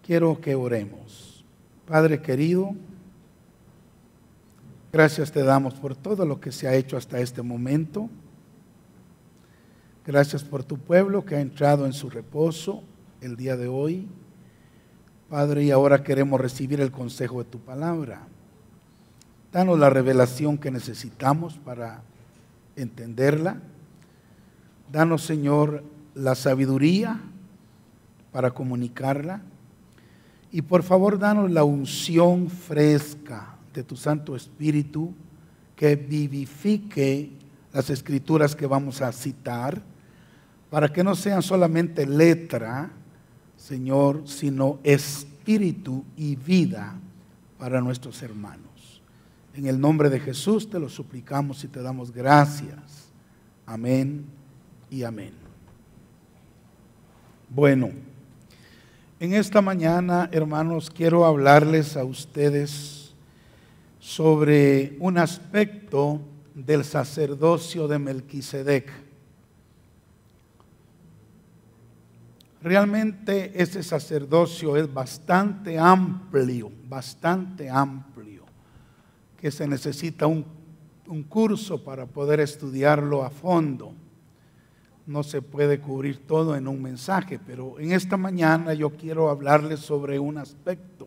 Quiero que oremos. Padre querido, gracias te damos por todo lo que se ha hecho hasta este momento. Gracias por tu pueblo que ha entrado en su reposo el día de hoy. Padre, y ahora queremos recibir el consejo de tu palabra. Danos la revelación que necesitamos para entenderla. Danos, Señor, la sabiduría para comunicarla. Y por favor, danos la unción fresca de tu Santo Espíritu que vivifique las escrituras que vamos a citar, para que no sean solamente letra, Señor, sino espíritu y vida para nuestros hermanos. En el nombre de Jesús te lo suplicamos y te damos gracias. Amén y amén. Bueno, en esta mañana, hermanos, quiero hablarles a ustedes sobre un aspecto del sacerdocio de Melquisedec. Realmente ese sacerdocio es bastante amplio, que se necesita un curso para poder estudiarlo a fondo. No se puede cubrir todo en un mensaje, pero en esta mañana yo quiero hablarles sobre un aspecto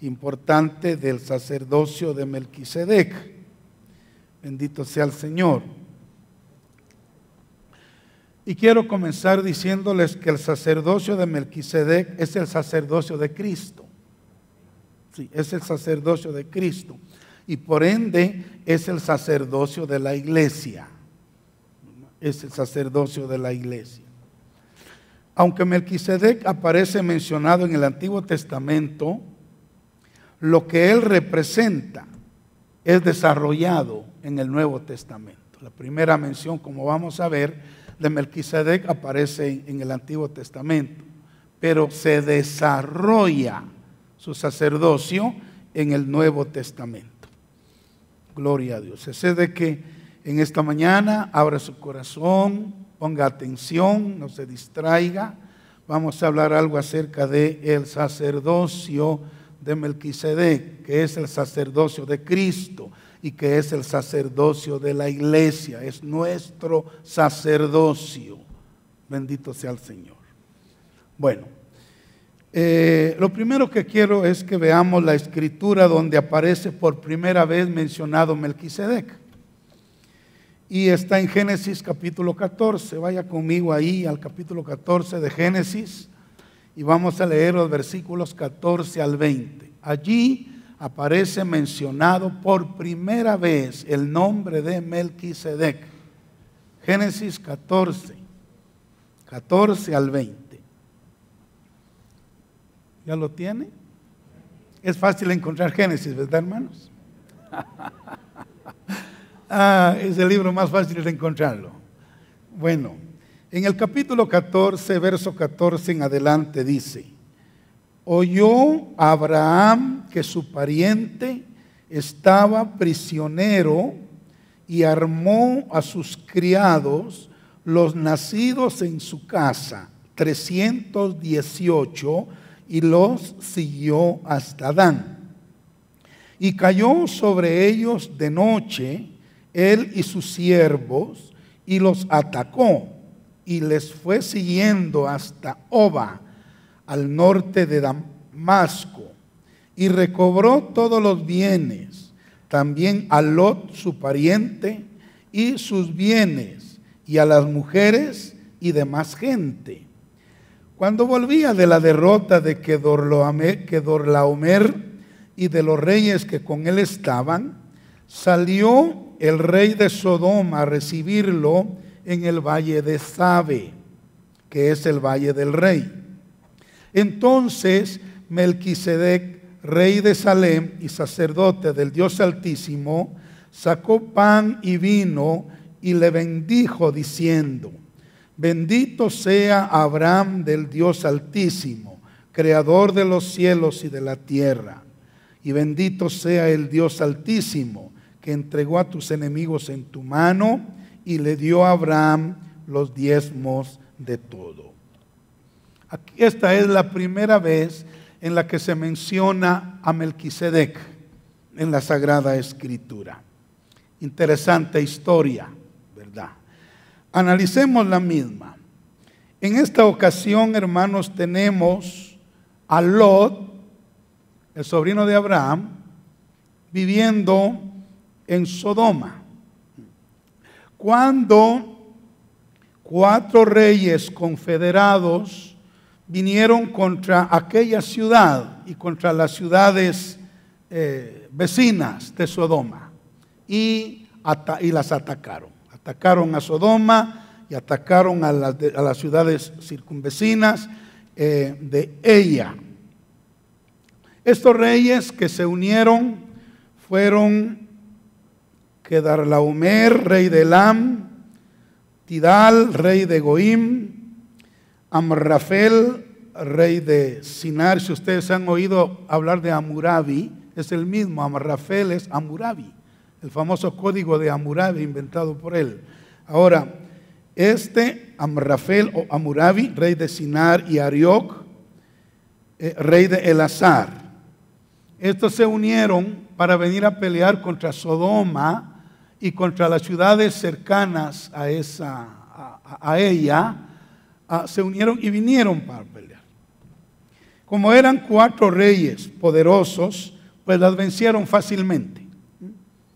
importante del sacerdocio de Melquisedec. Bendito sea el Señor. Y quiero comenzar diciéndoles que el sacerdocio de Melquisedec es el sacerdocio de Cristo. Sí, es el sacerdocio de Cristo. Y por ende es el sacerdocio de la iglesia. Es el sacerdocio de la iglesia. Aunque Melquisedec aparece mencionado en el Antiguo Testamento, lo que él representa es desarrollado en el Nuevo Testamento. La primera mención, como vamos a ver, de Melquisedec aparece en el Antiguo Testamento, pero se desarrolla su sacerdocio en el Nuevo Testamento. Gloria a Dios. Es de que en esta mañana abra su corazón, ponga atención, no se distraiga. Vamos a hablar algo acerca del sacerdocio de Melquisedec, que es el sacerdocio de Cristo y que es el sacerdocio de la iglesia. Es nuestro sacerdocio. Bendito sea el Señor. Bueno, lo primero que quiero es que veamos la escritura donde aparece por primera vez mencionado Melquisedec. Y está en Génesis capítulo 14. Vaya conmigo ahí al capítulo 14 de Génesis y vamos a leer los versículos 14 al 20. Allí aparece mencionado por primera vez el nombre de Melquisedec. Génesis 14, 14 al 20. ¿Ya lo tiene? Es fácil encontrar Génesis, ¿verdad, hermanos? Es el libro más fácil de encontrarlo. Bueno, en el capítulo 14, verso 14 en adelante dice: oyó Abraham que su pariente estaba prisionero y armó a sus criados, los nacidos en su casa, 318, y los siguió hasta Dan. Y cayó sobre ellos de noche, él y sus siervos, y los atacó, y les fue siguiendo hasta Oba, al norte de Damasco, y recobró todos los bienes, también a Lot su pariente, y sus bienes, y a las mujeres y demás gente. Cuando volvía de la derrota de Kedorlaomer y de los reyes que con él estaban, salió el rey de Sodoma a recibirlo en el valle de Sabe, que es el valle del rey. Entonces Melquisedec, rey de Salem y sacerdote del Dios Altísimo, sacó pan y vino y le bendijo diciendo: bendito sea Abraham del Dios Altísimo, creador de los cielos y de la tierra, y bendito sea el Dios Altísimo, que entregó a tus enemigos en tu mano y le dio a Abraham los diezmos de todo. Aquí esta es la primera vez en la que se menciona a Melquisedec en la Sagrada Escritura. Interesante historia, ¿verdad? Analicemos la misma. En esta ocasión, hermanos, tenemos a Lot, el sobrino de Abraham, viviendo en Sodoma. Cuando 4 reyes confederados vinieron contra aquella ciudad y contra las ciudades vecinas de Sodoma y las atacaron. Atacaron a Sodoma y atacaron a las ciudades circunvecinas de ella. Estos reyes que se unieron fueron Kedarlaomer, rey de Elam, Tidal, rey de Goim, Amrafel, rey de Sinar. Si ustedes han oído hablar de Hammurabi, es el mismo. Amrafel es Hammurabi, el famoso código de Hammurabi inventado por él. Ahora, Amrafel o Hammurabi, rey de Sinar, y Arioc, rey de Elazar. Estos se unieron para venir a pelear contra Sodoma y contra las ciudades cercanas a ella. Se unieron y vinieron para pelear. Como eran 4 reyes poderosos, pues las vencieron fácilmente.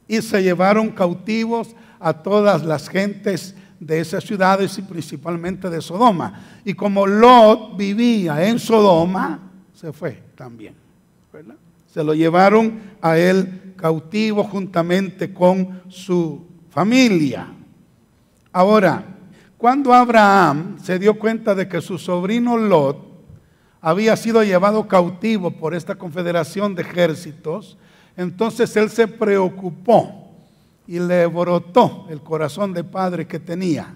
Y se llevaron cautivos a todas las gentes de esas ciudades y principalmente de Sodoma. Y como Lot vivía en Sodoma, se fue también, ¿verdad? Se lo llevaron a él cautivo juntamente con su familia. Ahora, cuando Abraham se dio cuenta de que su sobrino Lot había sido llevado cautivo por esta confederación de ejércitos, entonces él se preocupó y le brotó el corazón de padre que tenía.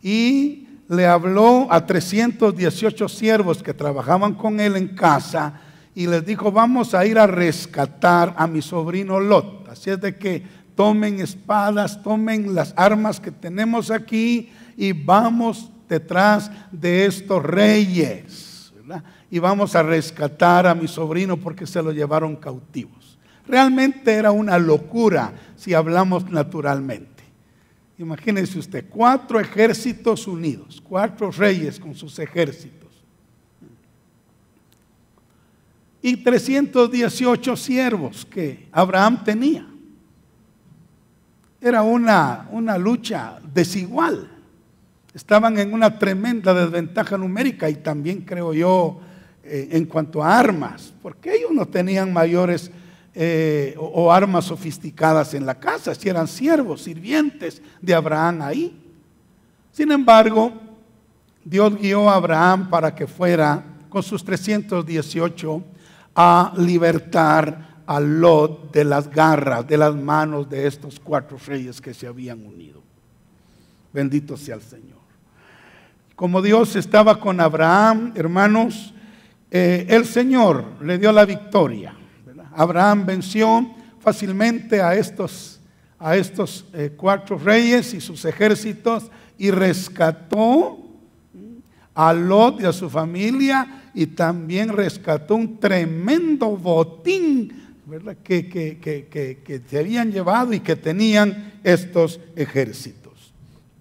Y le habló a 318 siervos que trabajaban con él en casa y les dijo: vamos a ir a rescatar a mi sobrino Lot. Así es de que tomen espadas, tomen las armas que tenemos aquí y vamos detrás de estos reyes, ¿verdad? Y vamos a rescatar a mi sobrino porque se lo llevaron cautivos. Realmente era una locura si hablamos naturalmente. Imagínense usted, 4 ejércitos unidos, 4 reyes con sus ejércitos. Y 318 siervos que Abraham tenía. Era una lucha desigual. Estaban en una tremenda desventaja numérica y también, creo yo, en cuanto a armas, porque ellos no tenían mayores o armas sofisticadas en la casa, si eran siervos, sirvientes de Abraham ahí. Sin embargo, Dios guió a Abraham para que fuera con sus 318 a libertar a Lot de las garras, de las manos de estos 4 reyes que se habían unido. Bendito sea el Señor. Como Dios estaba con Abraham, hermanos, el Señor le dio la victoria, ¿verdad? Abraham venció fácilmente a estos 4 reyes y sus ejércitos y rescató a Lot y a su familia, y también rescató un tremendo botín, ¿verdad? que se habían llevado y que tenían estos ejércitos.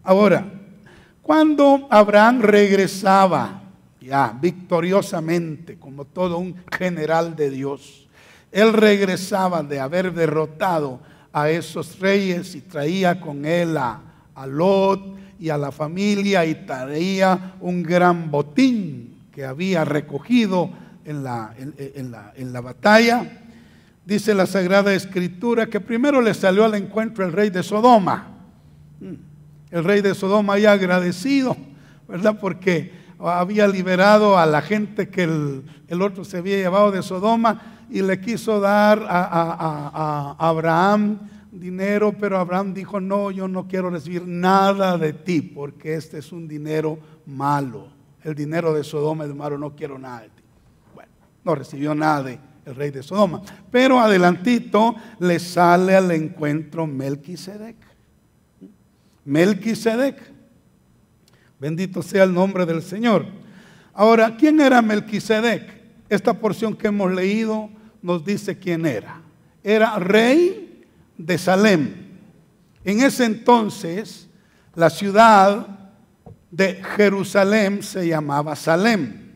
Ahora, cuando Abraham regresaba ya victoriosamente como todo un general de Dios, él regresaba de haber derrotado a esos reyes y traía con él a Lot y a la familia, y traía un gran botín que había recogido en la batalla. Dice la Sagrada Escritura que primero le salió al encuentro el rey de Sodoma. El rey de Sodoma ya agradecido, ¿verdad? Porque había liberado a la gente que el otro se había llevado de Sodoma, y le quiso dar a Abraham dinero, pero Abraham dijo: no, yo no quiero recibir nada de ti, porque este es un dinero malo. El dinero de Sodoma es malo, no quiero nada de ti. Bueno, no recibió nada del rey de Sodoma. Pero adelantito le sale al encuentro Melquisedec. Melquisedec. Bendito sea el nombre del Señor. Ahora, ¿quién era Melquisedec? esta porción que hemos leído nos dice quién era. Era rey de Salem. En ese entonces, la ciudad de Jerusalén se llamaba Salem.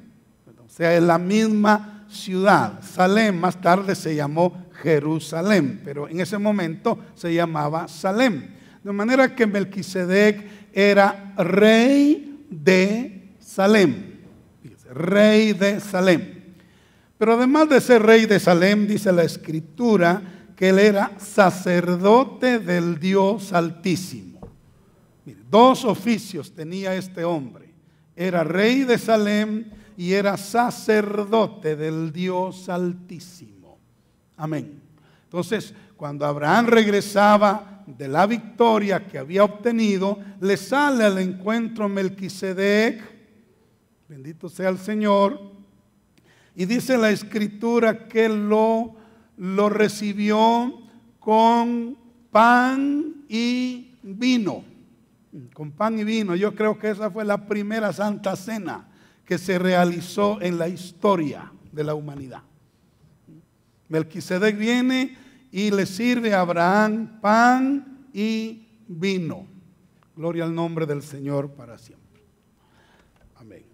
O sea, es la misma ciudad. Salem más tarde se llamó Jerusalén, pero en ese momento se llamaba Salem. De manera que Melquisedec era rey de Salem. Rey de Salem. Pero además de ser rey de Salem, dice la Escritura que él era sacerdote del Dios Altísimo. Mire, dos oficios tenía este hombre. Era rey de Salem y era sacerdote del Dios Altísimo. Amén. Entonces, cuando Abraham regresaba de la victoria que había obtenido, le sale al encuentro Melquisedec, bendito sea el Señor, y dice la Escritura que lo recibió con pan y vino. Con pan y vino. Yo creo que esa fue la primera Santa Cena que se realizó en la historia de la humanidad. Melquisedec viene y le sirve a Abraham pan y vino. Gloria al nombre del Señor para siempre. Amén.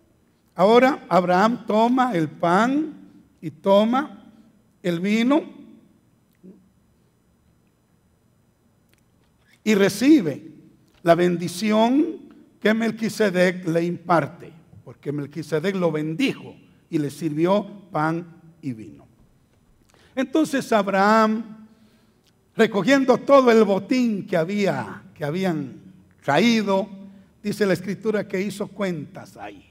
Ahora Abraham toma el pan y toma el vino y recibe la bendición que Melquisedec le imparte, porque Melquisedec lo bendijo y le sirvió pan y vino. Entonces Abraham, recogiendo todo el botín que habían traído, dice la Escritura que hizo cuentas ahí.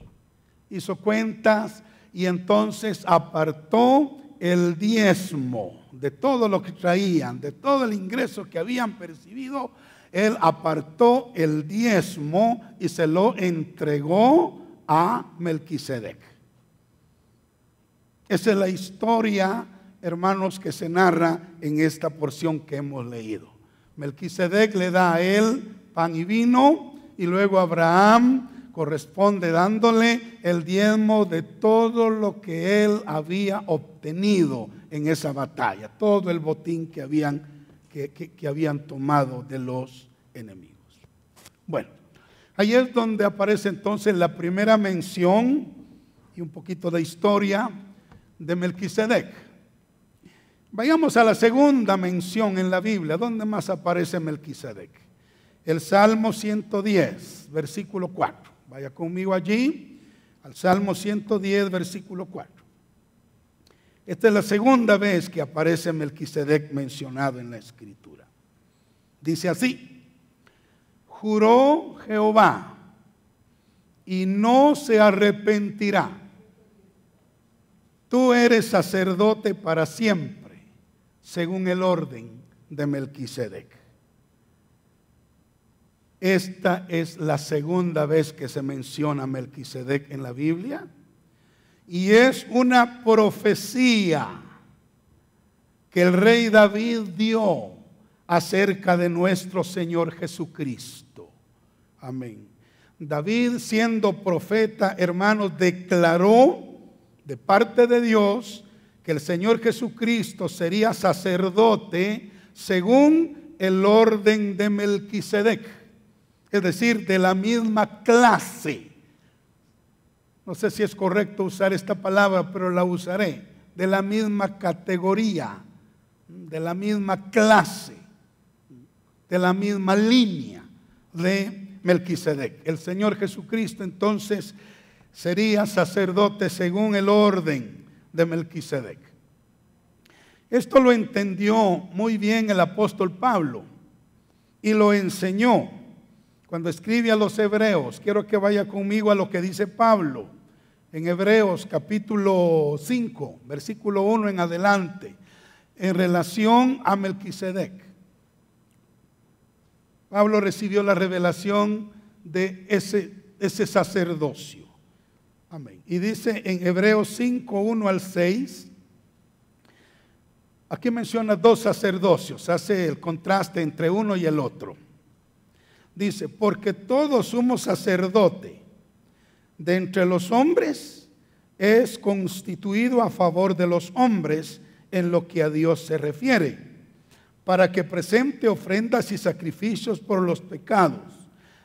Hizo cuentas y entonces apartó el diezmo de todo lo que traían, de todo el ingreso que habían percibido. Él apartó el diezmo y se lo entregó a Melquisedec. Esa es la historia, hermanos, que se narra en esta porción que hemos leído. Melquisedec le da a él pan y vino y luego Abraham corresponde dándole el diezmo de todo lo que él había obtenido en esa batalla, todo el botín que habían tomado de los enemigos. Bueno, ahí es donde aparece entonces la primera mención y un poquito de historia de Melquisedec. Vayamos a la segunda mención en la Biblia. ¿Dónde más aparece Melquisedec? El Salmo 110, versículo 4. Vaya conmigo allí, al Salmo 110, versículo 4. Esta es la segunda vez que aparece Melquisedec mencionado en la Escritura. Dice así: juró Jehová y no se arrepentirá. Tú eres sacerdote para siempre, según el orden de Melquisedec. Esta es la segunda vez que se menciona Melquisedec en la Biblia y es una profecía que el rey David dio acerca de nuestro Señor Jesucristo. Amén. David, siendo profeta, hermanos, declaró de parte de Dios que el Señor Jesucristo sería sacerdote según el orden de Melquisedec. Es decir, de la misma clase. No sé si es correcto usar esta palabra, pero la usaré. De la misma categoría, de la misma clase, de la misma línea de Melquisedec. El Señor Jesucristo entonces sería sacerdote según el orden de Melquisedec. Esto lo entendió muy bien el apóstol Pablo y lo enseñó cuando escribe a los Hebreos. Quiero que vaya conmigo a lo que dice Pablo en Hebreos capítulo 5, versículo 1 en adelante, en relación a Melquisedec. Pablo recibió la revelación de ese sacerdocio. Amén. Y dice en Hebreos 5, 1 al 6, aquí menciona dos sacerdocios, hace el contraste entre uno y el otro. Dice, porque todo sumo sacerdote de entre los hombres es constituido a favor de los hombres en lo que a Dios se refiere, para que presente ofrendas y sacrificios por los pecados,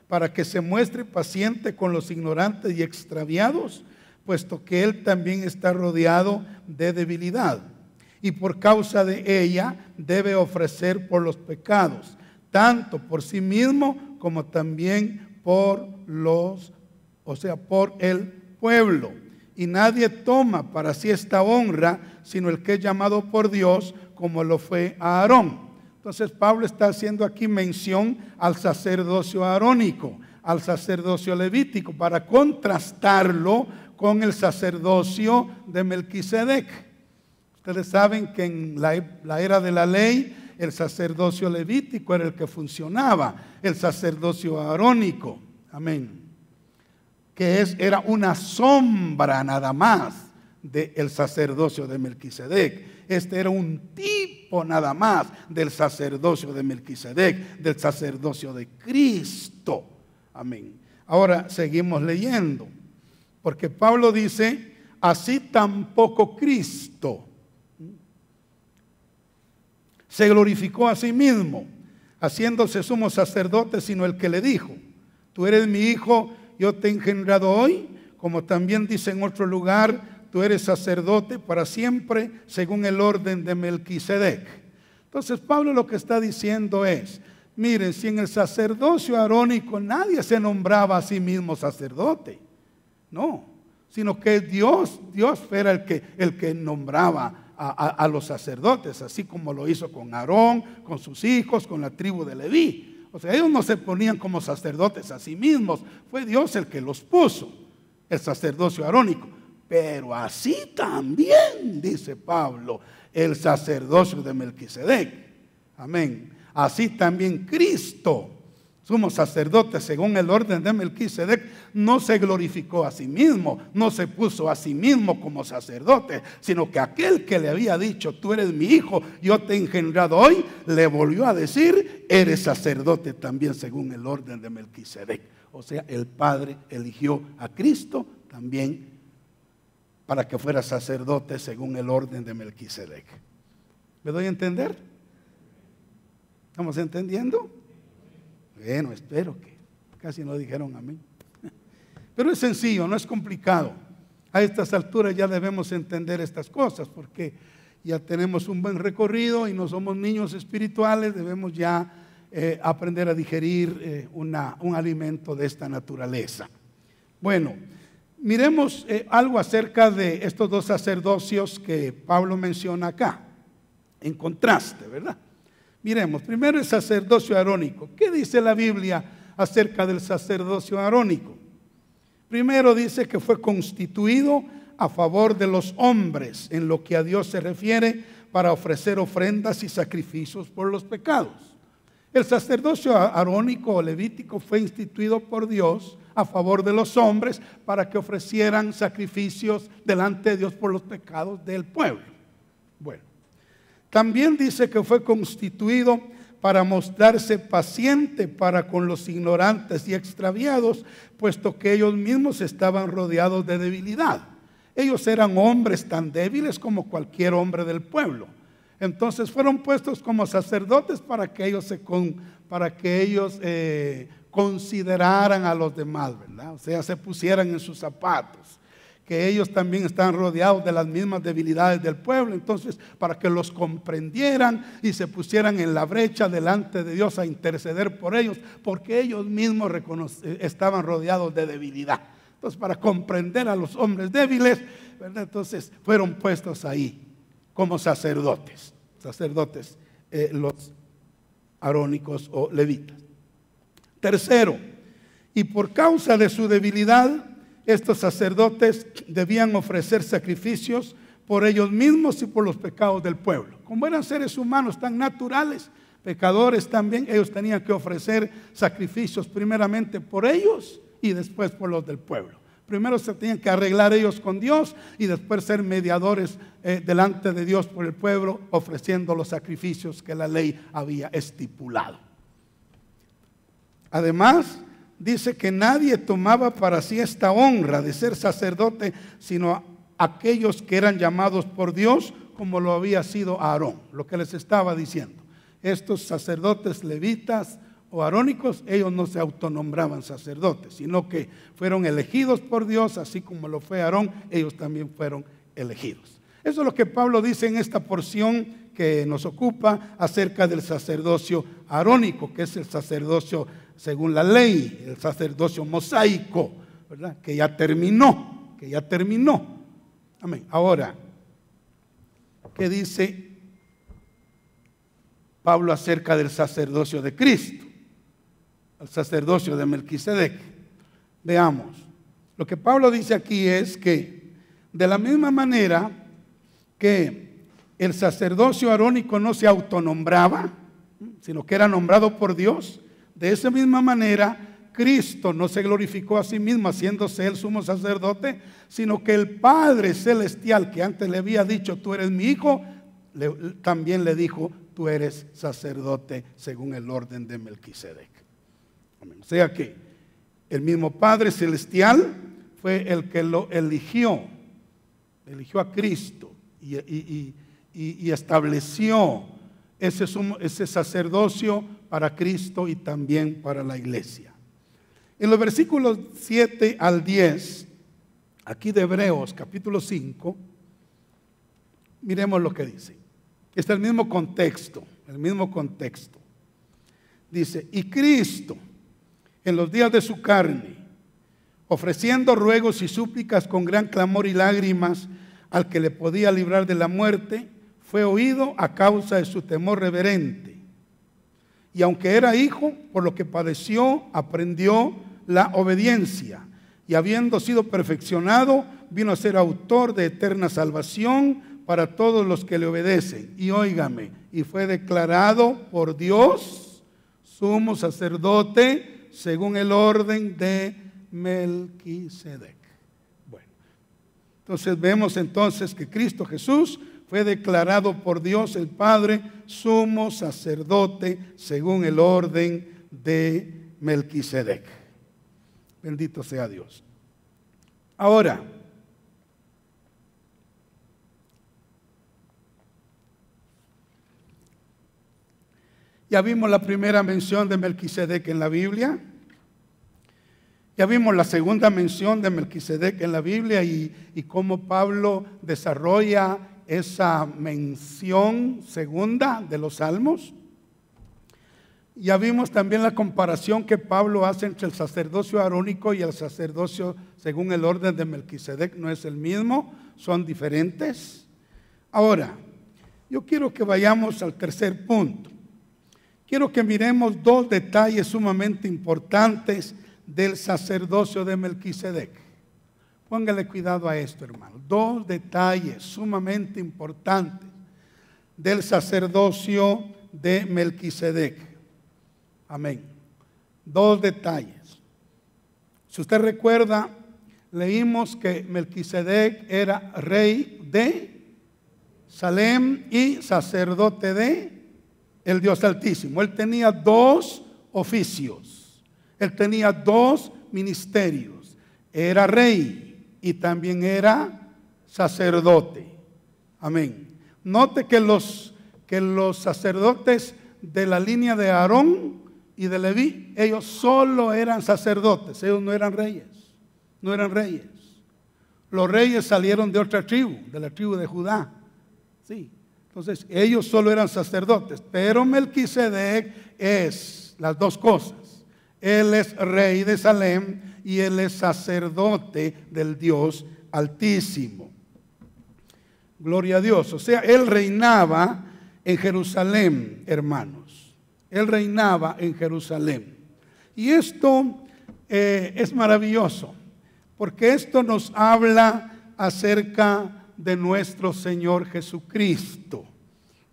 para que se muestre paciente con los ignorantes y extraviados, puesto que Él también está rodeado de debilidad, y por causa de ella debe ofrecer por los pecados, tanto por sí mismo como también por por el pueblo. Y nadie toma para sí esta honra, sino el que es llamado por Dios, como lo fue a Aarón. Entonces Pablo está haciendo aquí mención al sacerdocio arónico, al sacerdocio levítico, para contrastarlo con el sacerdocio de Melquisedec. Ustedes saben que en la era de la ley, el sacerdocio levítico era el que funcionaba, el sacerdocio arónico, amén, que era una sombra nada más del sacerdocio de Melquisedec. Este era un tipo nada más del sacerdocio de Melquisedec, del sacerdocio de Cristo, amén. Ahora seguimos leyendo, porque Pablo dice, así tampoco Cristo se glorificó a sí mismo, haciéndose sumo sacerdote, sino el que le dijo, tú eres mi hijo, yo te he engendrado hoy, como también dice en otro lugar, tú eres sacerdote para siempre, según el orden de Melquisedec. Entonces Pablo lo que está diciendo es, miren, si en el sacerdocio arónico nadie se nombraba a sí mismo sacerdote, no, sino que Dios era el que nombraba a los sacerdotes, así como lo hizo con Aarón, con sus hijos, con la tribu de Leví. O sea, ellos no se ponían como sacerdotes a sí mismos, fue Dios el que los puso, el sacerdocio arónico. Pero así también, dice Pablo, el sacerdocio de Melquisedec. Amén. Así también Cristo, sumo sacerdote según el orden de Melquisedec, no se glorificó a sí mismo, no se puso a sí mismo como sacerdote, sino que aquel que le había dicho, tú eres mi hijo, yo te he engendrado hoy, le volvió a decir, eres sacerdote también según el orden de Melquisedec. O sea, el Padre eligió a Cristo también para que fuera sacerdote según el orden de Melquisedec. ¿Me doy a entender? ¿Estamos entendiendo? Bueno, espero que casi no dijeron amén. Pero es sencillo, no es complicado. A estas alturas ya debemos entender estas cosas porque ya tenemos un buen recorrido y no somos niños espirituales, debemos ya aprender a digerir un alimento de esta naturaleza. Bueno, miremos algo acerca de estos dos sacerdocios que Pablo menciona acá, en contraste, ¿verdad? Miremos, primero el sacerdocio arónico. ¿Qué dice la Biblia acerca del sacerdocio arónico? Primero dice que fue constituido a favor de los hombres en lo que a Dios se refiere para ofrecer ofrendas y sacrificios por los pecados. El sacerdocio arónico o levítico fue instituido por Dios a favor de los hombres para que ofrecieran sacrificios delante de Dios por los pecados del pueblo. Bueno. También dice que fue constituido para mostrarse paciente para con los ignorantes y extraviados, puesto que ellos mismos estaban rodeados de debilidad. Ellos eran hombres tan débiles como cualquier hombre del pueblo. Entonces fueron puestos como sacerdotes para que ellos consideraran a los demás, ¿verdad? O sea, se pusieran en sus zapatos. Que ellos también estaban rodeados de las mismas debilidades del pueblo, entonces para que los comprendieran y se pusieran en la brecha delante de Dios a interceder por ellos, porque ellos mismos estaban rodeados de debilidad. Entonces para comprender a los hombres débiles, ¿verdad? Entonces fueron puestos ahí como sacerdotes, los arónicos o levitas. Tercero, y por causa de su debilidad, estos sacerdotes debían ofrecer sacrificios por ellos mismos y por los pecados del pueblo. Como eran seres humanos tan naturales, pecadores también, ellos tenían que ofrecer sacrificios primeramente por ellos y después por los del pueblo. Primero se tenían que arreglar ellos con Dios y después ser mediadores delante de Dios por el pueblo, ofreciendo los sacrificios que la ley había estipulado. Además, dice que nadie tomaba para sí esta honra de ser sacerdote, sino aquellos que eran llamados por Dios, como lo había sido Aarón. Lo que les estaba diciendo, estos sacerdotes levitas o arónicos, ellos no se autonombraban sacerdotes, sino que fueron elegidos por Dios, así como lo fue Aarón, ellos también fueron elegidos. Eso es lo que Pablo dice en esta porción que nos ocupa acerca del sacerdocio arónico, que es el sacerdocio según la ley, el sacerdocio mosaico, ¿verdad? Que ya terminó. Amén. Ahora, ¿qué dice Pablo acerca del sacerdocio de Cristo? El sacerdocio de Melquisedec. Veamos. Lo que Pablo dice aquí es que de la misma manera que el sacerdocio arónico no se autonombraba, sino que era nombrado por Dios, de esa misma manera Cristo no se glorificó a sí mismo haciéndose el sumo sacerdote, sino que el Padre Celestial, que antes le había dicho, tú eres mi hijo, también le dijo, tú eres sacerdote según el orden de Melquisedec. Amén. O sea que el mismo Padre Celestial fue el que lo eligió a Cristo y estableció ese sacerdocio para Cristo y también para la iglesia. En los versículos 7 al 10, aquí de Hebreos capítulo 5, miremos lo que dice. Es el mismo contexto. Dice, y Cristo, en los días de su carne, ofreciendo ruegos y súplicas con gran clamor y lágrimas al que le podía librar de la muerte, fue oído a causa de su temor reverente. Y aunque era hijo, por lo que padeció, aprendió la obediencia. Y habiendo sido perfeccionado, vino a ser autor de eterna salvación para todos los que le obedecen. Y óigame, y fue declarado por Dios sumo sacerdote según el orden de Melquisedec. Bueno, entonces vemos entonces que Cristo Jesús fue declarado por Dios el Padre sumo sacerdote según el orden de Melquisedec. Bendito sea Dios. Ahora, ya vimos la primera mención de Melquisedec en la Biblia. Ya vimos la segunda mención de Melquisedec en la Biblia y cómo Pablo desarrolla esa mención segunda de los Salmos. Ya vimos también la comparación que Pablo hace entre el sacerdocio arónico y el sacerdocio según el orden de Melquisedec. No es el mismo, son diferentes. Ahora, yo quiero que vayamos al tercer punto. Quiero que miremos dos detalles sumamente importantes del sacerdocio de Melquisedec. Póngale cuidado a esto, hermano. Dos detalles sumamente importantes del sacerdocio de Melquisedec. Amén. Dos detalles. Si usted recuerda, leímos que Melquisedec era rey de Salem y sacerdote de el Dios Altísimo. Él tenía dos oficios. Él tenía dos ministerios. Era rey y también era sacerdote. Amén. Note que los sacerdotes de la línea de Aarón y de Leví, ellos solo eran sacerdotes, ellos no eran reyes. No eran reyes. Los reyes salieron de otra tribu, de la tribu de Judá. Sí. Entonces, ellos solo eran sacerdotes, pero Melquisedec es las dos cosas. Él es rey de Salem y él es sacerdote del Dios Altísimo. Gloria a Dios. O sea, él reinaba en Jerusalén, hermanos. Él reinaba en Jerusalén. Y esto es maravilloso, porque esto nos habla acerca de nuestro Señor Jesucristo.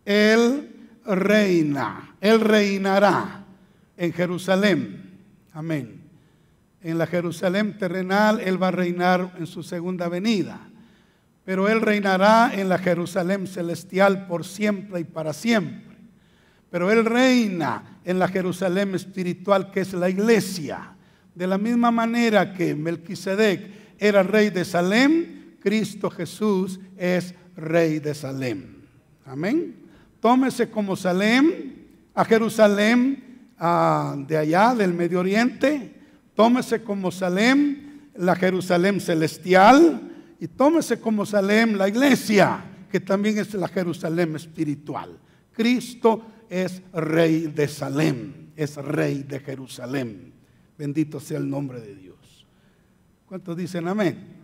Él reina, Él reinará en Jerusalén. Amén. En la Jerusalén terrenal, Él va a reinar en su segunda venida. Pero Él reinará en la Jerusalén celestial por siempre y para siempre. Pero Él reina en la Jerusalén espiritual, que es la iglesia. De la misma manera que Melquisedec era rey de Salem, Cristo Jesús es Rey de Salem. Amén. Tómese como Salem a Jerusalén de allá del Medio Oriente. Tómese como Salem la Jerusalén celestial. Y tómese como Salem la iglesia, que también es la Jerusalén espiritual. Cristo es Rey de Salem, es Rey de Jerusalén. Bendito sea el nombre de Dios. ¿Cuántos dicen amén?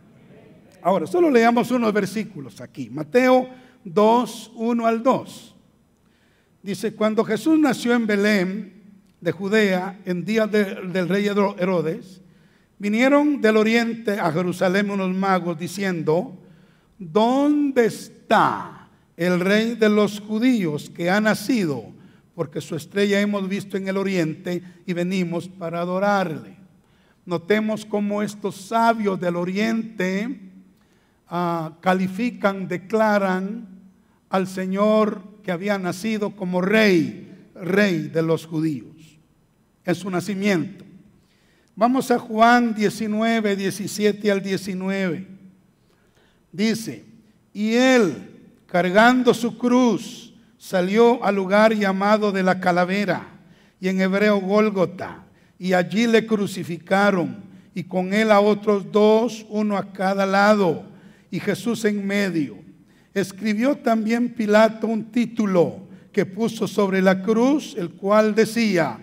Ahora, solo leamos unos versículos aquí. Mateo 2, 1 al 2. Dice, cuando Jesús nació en Belén de Judea, en días del rey Herodes, vinieron del oriente a Jerusalén unos magos diciendo, ¿dónde está el rey de los judíos que ha nacido? Porque su estrella hemos visto en el oriente y venimos para adorarle. Notemos cómo estos sabios del oriente califican, declaran al Señor que había nacido como rey de los judíos en su nacimiento. Vamos a Juan 19, 17 al 19. Dice, y él, cargando su cruz, salió al lugar llamado de la calavera, y en hebreo Gólgota, y allí le crucificaron, y con él a otros dos, uno a cada lado, y Jesús en medio. Escribió también Pilato un título que puso sobre la cruz, el cual decía,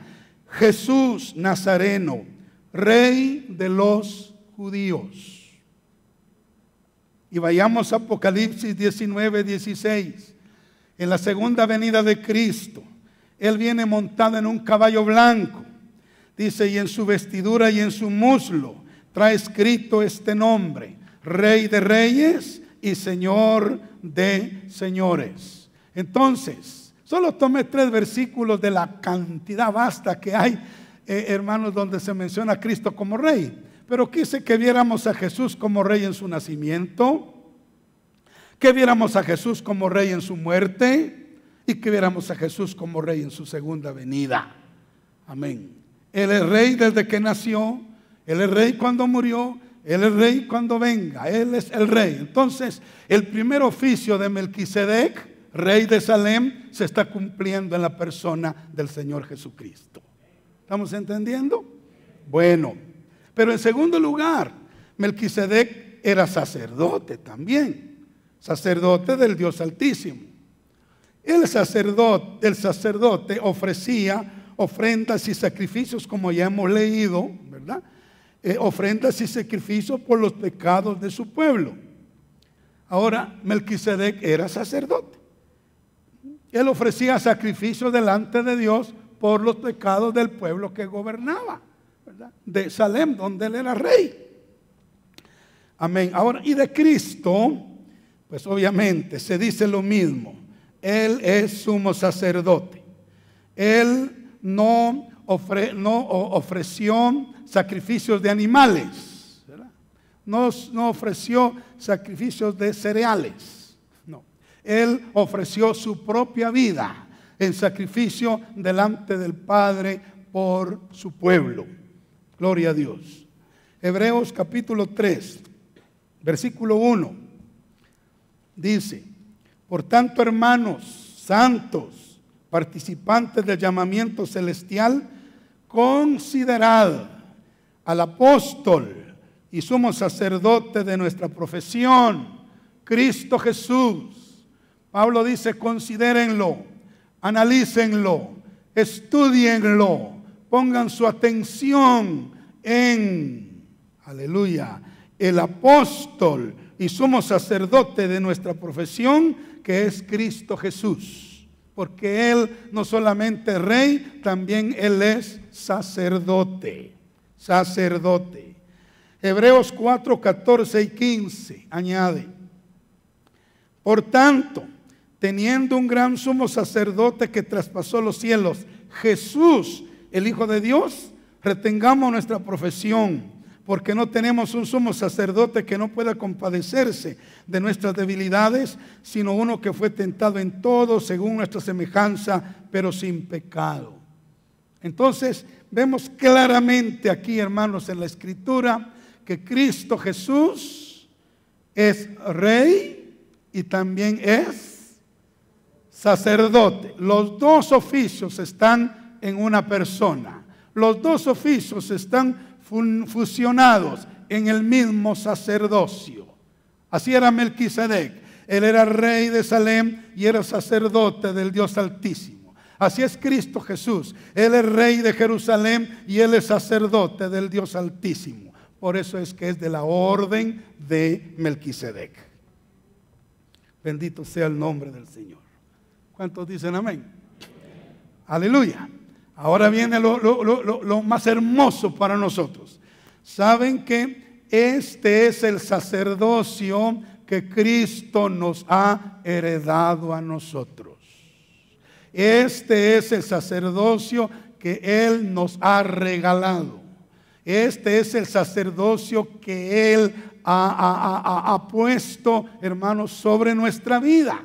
Jesús Nazareno, Rey de los judíos. Y vayamos a Apocalipsis 19, 16. En la segunda venida de Cristo, Él viene montado en un caballo blanco. Dice, y en su vestidura y en su muslo trae escrito este nombre, Rey de Reyes y Señor de Señores. Entonces, solo tomé 3 versículos de la cantidad vasta que hay, hermanos, donde se menciona a Cristo como Rey. Pero quise que viéramos a Jesús como Rey en su nacimiento, que viéramos a Jesús como Rey en su muerte y que viéramos a Jesús como Rey en su segunda venida. Amén. Él es Rey desde que nació, Él es Rey cuando murió, Él es Rey cuando venga, Él es el Rey. Entonces, el primer oficio de Melquisedec, Rey de Salem, se está cumpliendo en la persona del Señor Jesucristo. ¿Estamos entendiendo? Bueno, pero en segundo lugar, Melquisedec era sacerdote también, sacerdote del Dios Altísimo. El sacerdote ofrecía ofrendas y sacrificios, como ya hemos leído, ¿verdad? Ofrendas y sacrificios por los pecados de su pueblo. Ahora, Melquisedec era sacerdote. Él ofrecía sacrificios delante de Dios por los pecados del pueblo que gobernaba, ¿verdad? De Salem, donde él era rey. Amén. Ahora, y de Cristo, pues obviamente se dice lo mismo. Él es sumo sacerdote. Él no ofreció sacrificios de animales, ¿verdad? No ofreció sacrificios de cereales. No. Él ofreció su propia vida en sacrificio delante del Padre por su pueblo. Gloria a Dios. Hebreos capítulo 3, versículo 1. Dice, por tanto, hermanos santos, participantes del llamamiento celestial, considerad al apóstol y sumo sacerdote de nuestra profesión, Cristo Jesús. Pablo dice, considérenlo, analícenlo, estudienlo, pongan su atención en, aleluya, el apóstol y sumo sacerdote de nuestra profesión, que es Cristo Jesús. Porque Él no solamente es rey, también Él es sacerdote. Sacerdote. Hebreos 4, 14 y 15 añade, por tanto, teniendo un gran sumo sacerdote que traspasó los cielos, Jesús, el Hijo de Dios, retengamos nuestra profesión, porque no tenemos un sumo sacerdote que no pueda compadecerse de nuestras debilidades, sino uno que fue tentado en todo según nuestra semejanza, pero sin pecado. Entonces, vemos claramente aquí, hermanos, en la Escritura, que Cristo Jesús Es rey y también es sacerdote. Los dos oficios están en una persona. Los dos oficios están fusionados en el mismo sacerdocio. Así era Melquisedec. Él era rey de Salem y era sacerdote del Dios Altísimo. Así es Cristo Jesús. Él es rey de Jerusalén y Él es sacerdote del Dios Altísimo. Por eso es que es de la orden de Melquisedec. Bendito sea el nombre del Señor. ¿Cuántos dicen amén? Aleluya. Ahora viene lo más hermoso para nosotros. Saben que este es el sacerdocio que Cristo nos ha heredado a nosotros. Este es el sacerdocio que Él nos ha regalado. Este es el sacerdocio que Él ha puesto, hermanos, sobre nuestra vida.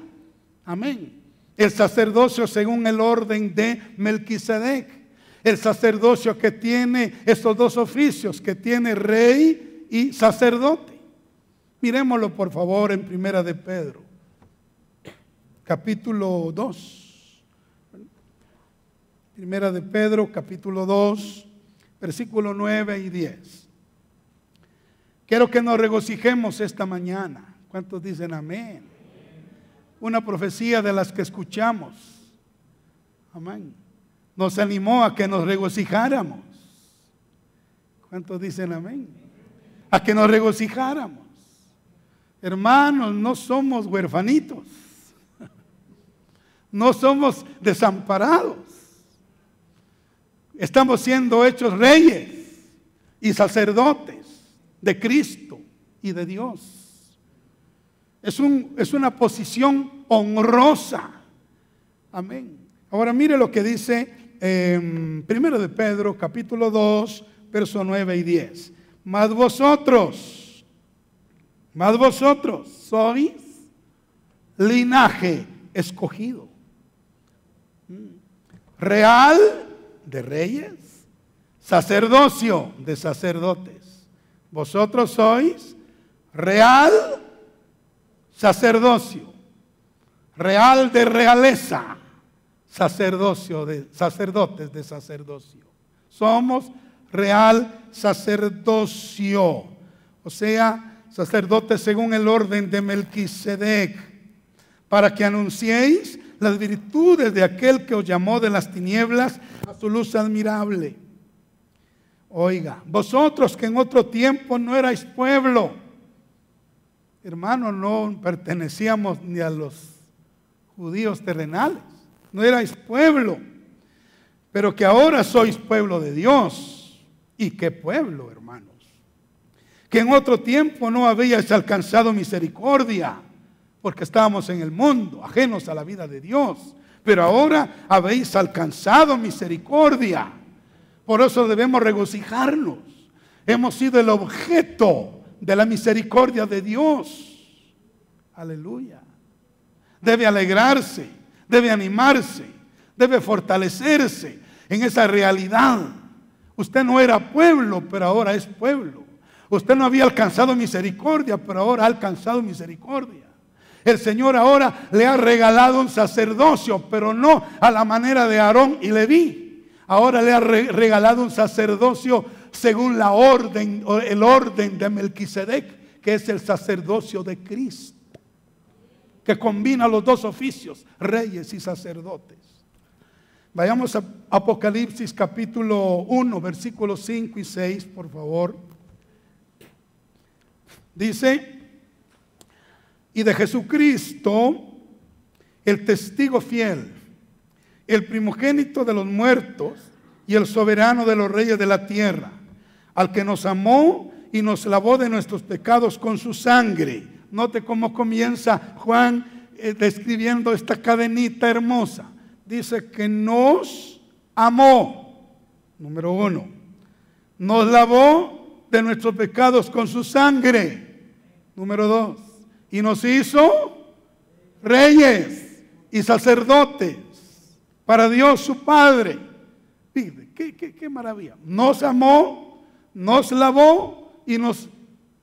Amén. El sacerdocio según el orden de Melquisedec. El sacerdocio que tiene estos dos oficios, que tiene rey y sacerdote. Miremoslo por favor en Primera de Pedro, capítulo 2. Primera de Pedro, capítulo 2, versículo 9 y 10. Quiero que nos regocijemos esta mañana. ¿Cuántos dicen amén? Una profecía de las que escuchamos. Amén. Nos animó a que nos regocijáramos. ¿Cuántos dicen amén? A que nos regocijáramos. Hermanos, no somos huerfanitos. No somos desamparados. Estamos siendo hechos reyes y sacerdotes de Cristo y de Dios. Es una posición honrosa. Amén. Ahora mire lo que dice Primero de Pedro, capítulo 2, versos 9 y 10. Mas vosotros sois linaje escogido, real de reyes, sacerdocio de sacerdotes. Vosotros sois real sacerdocio, real de realeza, sacerdocio de sacerdotes de sacerdocio. Somos real sacerdocio, o sea, sacerdotes según el orden de Melquisedec, para que anunciéis las virtudes de aquel que os llamó de las tinieblas a su luz admirable. Oiga, vosotros que en otro tiempo no erais pueblo, hermanos, no pertenecíamos ni a los judíos terrenales, no erais pueblo, pero que ahora sois pueblo de Dios. ¿Y qué pueblo, hermanos? Que en otro tiempo no habíais alcanzado misericordia, porque estábamos en el mundo, ajenos a la vida de Dios, pero ahora habéis alcanzado misericordia. Por eso debemos regocijarnos. Hemos sido el objeto de la misericordia de Dios. Aleluya. Debe alegrarse, debe animarse, debe fortalecerse en esa realidad. Usted no era pueblo, pero ahora es pueblo. Usted no había alcanzado misericordia, pero ahora ha alcanzado misericordia. El Señor ahora le ha regalado un sacerdocio, pero no a la manera de Aarón y Leví. Ahora le ha regalado un sacerdocio según la orden, el orden de Melquisedec, que es el sacerdocio de Cristo, que combina los dos oficios, reyes y sacerdotes. Vayamos a Apocalipsis capítulo 1, versículos 5 y 6, por favor. Dice: y de Jesucristo, el testigo fiel, el primogénito de los muertos y el soberano de los reyes de la tierra, al que nos amó y nos lavó de nuestros pecados con su sangre. Note cómo comienza Juan describiendo esta cadenita hermosa. Dice que nos amó, número 1. Nos lavó de nuestros pecados con su sangre, número 2. Y nos hizo reyes y sacerdotes para Dios su Padre. Fíjate, qué maravilla. Nos amó, nos lavó y nos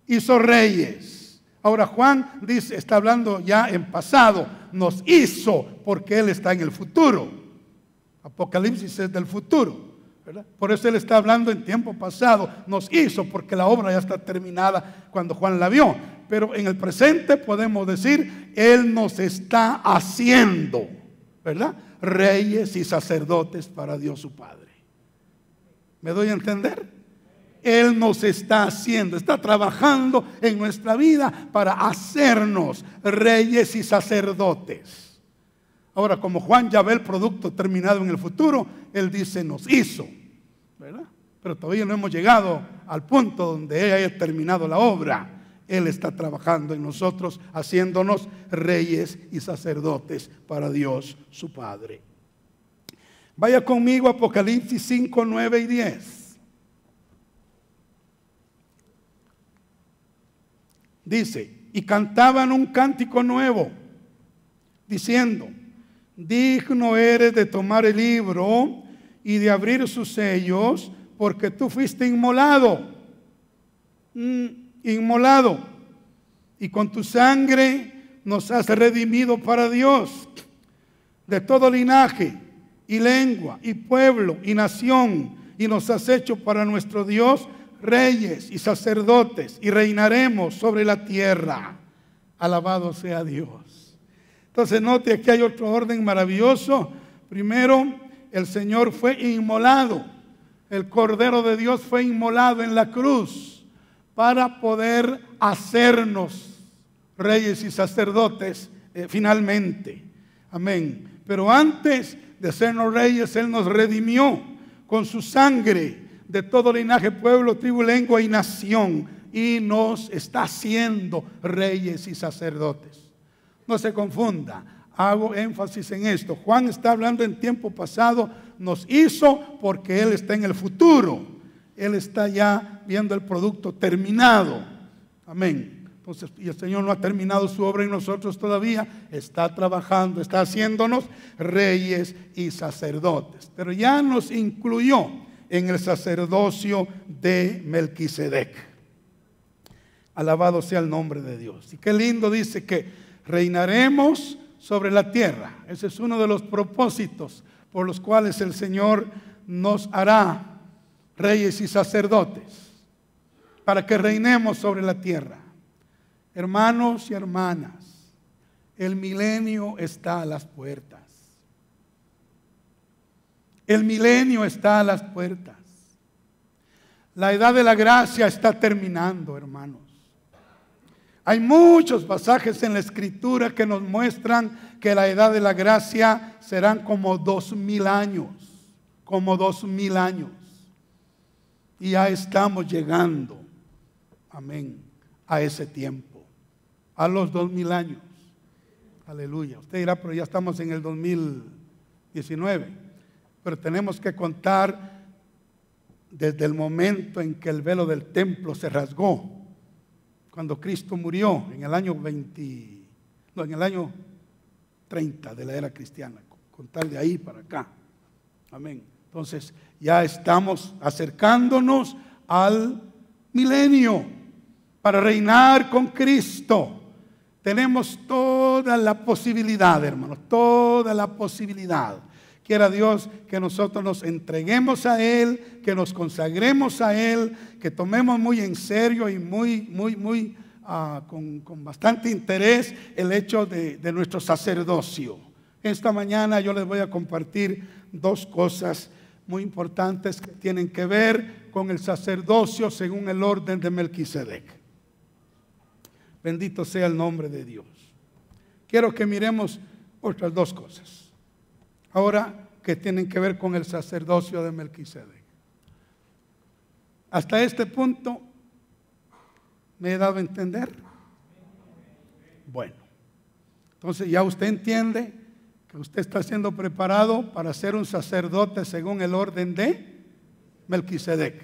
hizo reyes. Ahora Juan dice, está hablando ya en pasado, nos hizo porque Él está en el futuro. Apocalipsis es del futuro, ¿verdad? Por eso Él está hablando en tiempo pasado, nos hizo porque la obra ya está terminada cuando Juan la vio. Pero en el presente podemos decir, Él nos está haciendo, ¿verdad? Reyes y sacerdotes para Dios su Padre. ¿Me doy a entender? Él nos está haciendo, está trabajando en nuestra vida para hacernos reyes y sacerdotes. Ahora, como Juan ya ve el producto terminado en el futuro, Él dice, nos hizo, ¿verdad? Pero todavía no hemos llegado al punto donde Él haya terminado la obra. Él está trabajando en nosotros, haciéndonos reyes y sacerdotes para Dios su Padre. Vaya conmigo a Apocalipsis 5, 9 y 10. Dice, y cantaban un cántico nuevo, diciendo, digno eres de tomar el libro y de abrir sus sellos, porque tú fuiste inmolado, y con tu sangre nos has redimido para Dios, de todo linaje y lengua y pueblo y nación, y nos has hecho para nuestro Dios reyes y sacerdotes, y reinaremos sobre la tierra. Alabado sea Dios. Entonces note, aquí hay otro orden maravilloso. Primero, el Señor fue inmolado. El Cordero de Dios fue inmolado en la cruz para poder hacernos reyes y sacerdotes finalmente. Amén. Pero antes de sernos reyes, Él nos redimió con su sangre de todo linaje, pueblo, tribu, lengua y nación, y nos está haciendo reyes y sacerdotes. No se confunda, hago énfasis en esto. Juan está hablando en tiempo pasado, nos hizo porque Él está en el futuro. Él está ya viendo el producto terminado. Amén. Entonces, y el Señor no ha terminado su obra en nosotros todavía, está trabajando, está haciéndonos reyes y sacerdotes. Pero ya nos incluyó en el sacerdocio de Melquisedec. Alabado sea el nombre de Dios. Y qué lindo dice que reinaremos sobre la tierra. Ese es uno de los propósitos por los cuales el Señor nos hará reyes y sacerdotes, para que reinemos sobre la tierra. Hermanos y hermanas, el milenio está a las puertas. El milenio está a las puertas. La edad de la gracia está terminando, hermanos. Hay muchos pasajes en la Escritura que nos muestran que la edad de la gracia serán como 2000 años. Como 2000 años. Y ya estamos llegando, amén, a ese tiempo. A los 2000 años. Aleluya. Usted dirá, pero ya estamos en el 2019. Pero tenemos que contar desde el momento en que el velo del templo se rasgó, cuando Cristo murió en el año 30 de la era cristiana, contar de ahí para acá. Amén. Entonces ya estamos acercándonos al milenio para reinar con Cristo. Tenemos toda la posibilidad, hermanos, toda la posibilidad. Quiera Dios que nosotros nos entreguemos a Él, que nos consagremos a Él, que tomemos muy en serio y con bastante interés el hecho de nuestro sacerdocio. Esta mañana yo les voy a compartir dos cosas muy importantes que tienen que ver con el sacerdocio según el orden de Melquisedec. Bendito sea el nombre de Dios. Quiero que miremos otras dos cosas ahora que tienen que ver con el sacerdocio de Melquisedec. Hasta este punto, ¿me he dado a entender? Bueno, entonces ya usted entiende que usted está siendo preparado para ser un sacerdote según el orden de Melquisedec,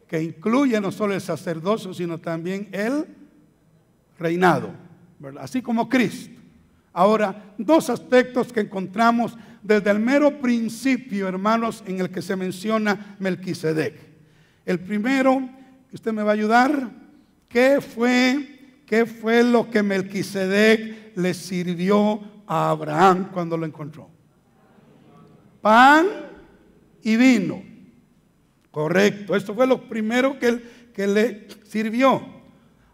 que incluye no solo el sacerdocio, sino también el reinado, ¿verdad? Así como Cristo. Ahora, dos aspectos que encontramos desde el mero principio, hermanos, en el que se menciona Melquisedec. El primero, que usted me va a ayudar, ¿qué ¿qué fue lo que Melquisedec le sirvió a Abraham cuando lo encontró? Pan y vino. Correcto, esto fue lo primero que le sirvió.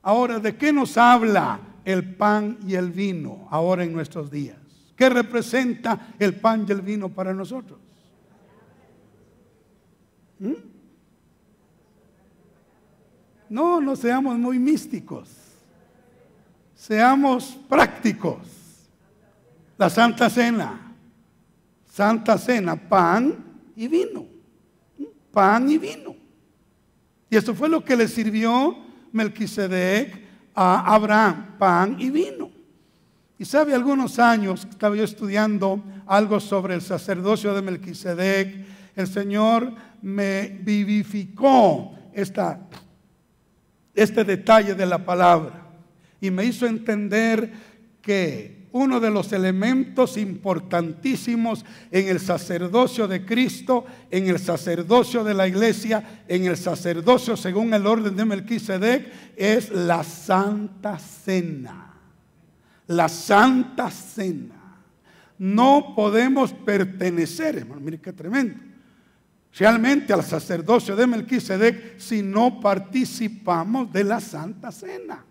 Ahora, ¿de qué nos habla el pan y el vino ahora en nuestros días? ¿Qué representa el pan y el vino para nosotros? No seamos muy místicos. Seamos prácticos. La Santa Cena. Santa Cena, pan y vino. Pan y vino. Y eso fue lo que le sirvió Melquisedec a Abraham, pan y vino. Y sabe, algunos años estaba yo estudiando algo sobre el sacerdocio de Melquisedec. El Señor me vivificó este detalle de la palabra y me hizo entender que uno de los elementos importantísimos en el sacerdocio de Cristo, en el sacerdocio de la iglesia, en el sacerdocio según el orden de Melquisedec, es la Santa Cena. La Santa Cena. No podemos pertenecer, hermano, mire qué tremendo, realmente al sacerdocio de Melquisedec si no participamos de la Santa Cena.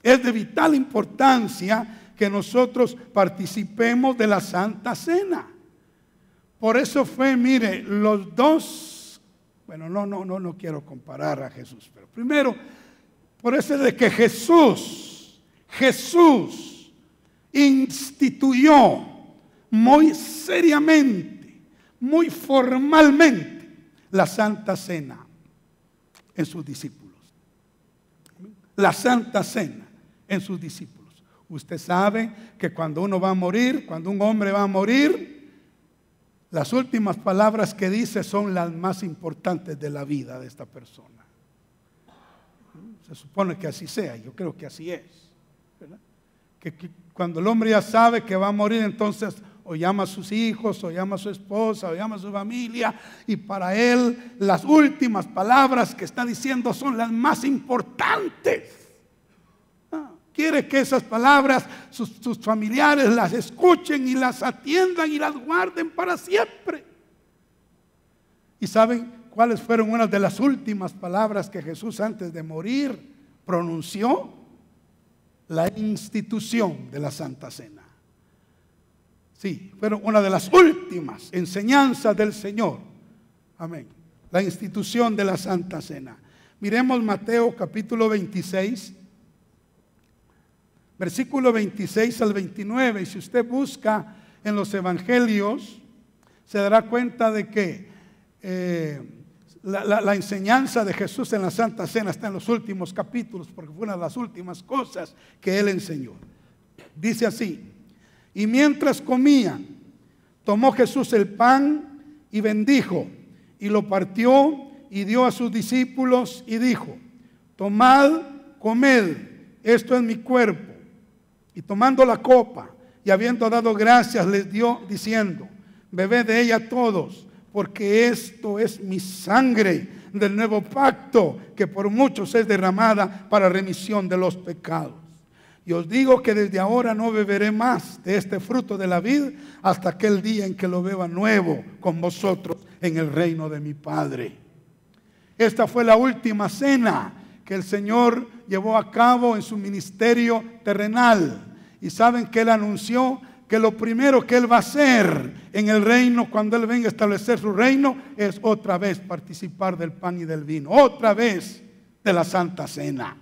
Es de vital importancia que nosotros participemos de la Santa Cena. Por eso fue, mire, los dos, bueno, no quiero comparar a Jesús, pero primero, por eso es de que Jesús instituyó muy seriamente, muy formalmente, la Santa Cena en sus discípulos. La Santa Cena en sus discípulos. Usted sabe que cuando uno va a morir, cuando un hombre va a morir, las últimas palabras que dice son las más importantes de la vida de esta persona. Se supone que así sea, yo creo que así es, ¿verdad? Que cuando el hombre ya sabe que va a morir, entonces o llama a sus hijos, o llama a su esposa, o llama a su familia, y para él las últimas palabras que está diciendo son las más importantes. Quiere que esas palabras sus familiares las escuchen y las atiendan y las guarden para siempre. ¿Y saben cuáles fueron unas de las últimas palabras que Jesús antes de morir pronunció? La institución de la Santa Cena. Sí, fueron una de las últimas enseñanzas del Señor. Amén. La institución de la Santa Cena. Miremos Mateo capítulo 26, versículo 26 al 29. Y si usted busca en los evangelios, se dará cuenta de que la enseñanza de Jesús en la Santa Cena está en los últimos capítulos, porque fue una de las últimas cosas que Él enseñó. Dice así: y mientras comían, tomó Jesús el pan y bendijo, y lo partió y dio a sus discípulos y dijo: tomad, comed, esto es mi cuerpo. Y tomando la copa y habiendo dado gracias, les dio diciendo: bebed de ella todos, porque esto es mi sangre del nuevo pacto, que por muchos es derramada para remisión de los pecados. Y os digo que desde ahora no beberé más de este fruto de la vid hasta aquel día en que lo beba nuevo con vosotros en el reino de mi Padre. Esta fue la última cena que el Señor llevó a cabo en su ministerio terrenal. Y saben que Él anunció que lo primero que Él va a hacer en el reino, cuando Él venga a establecer su reino, es otra vez participar del pan y del vino, otra vez de la Santa Cena.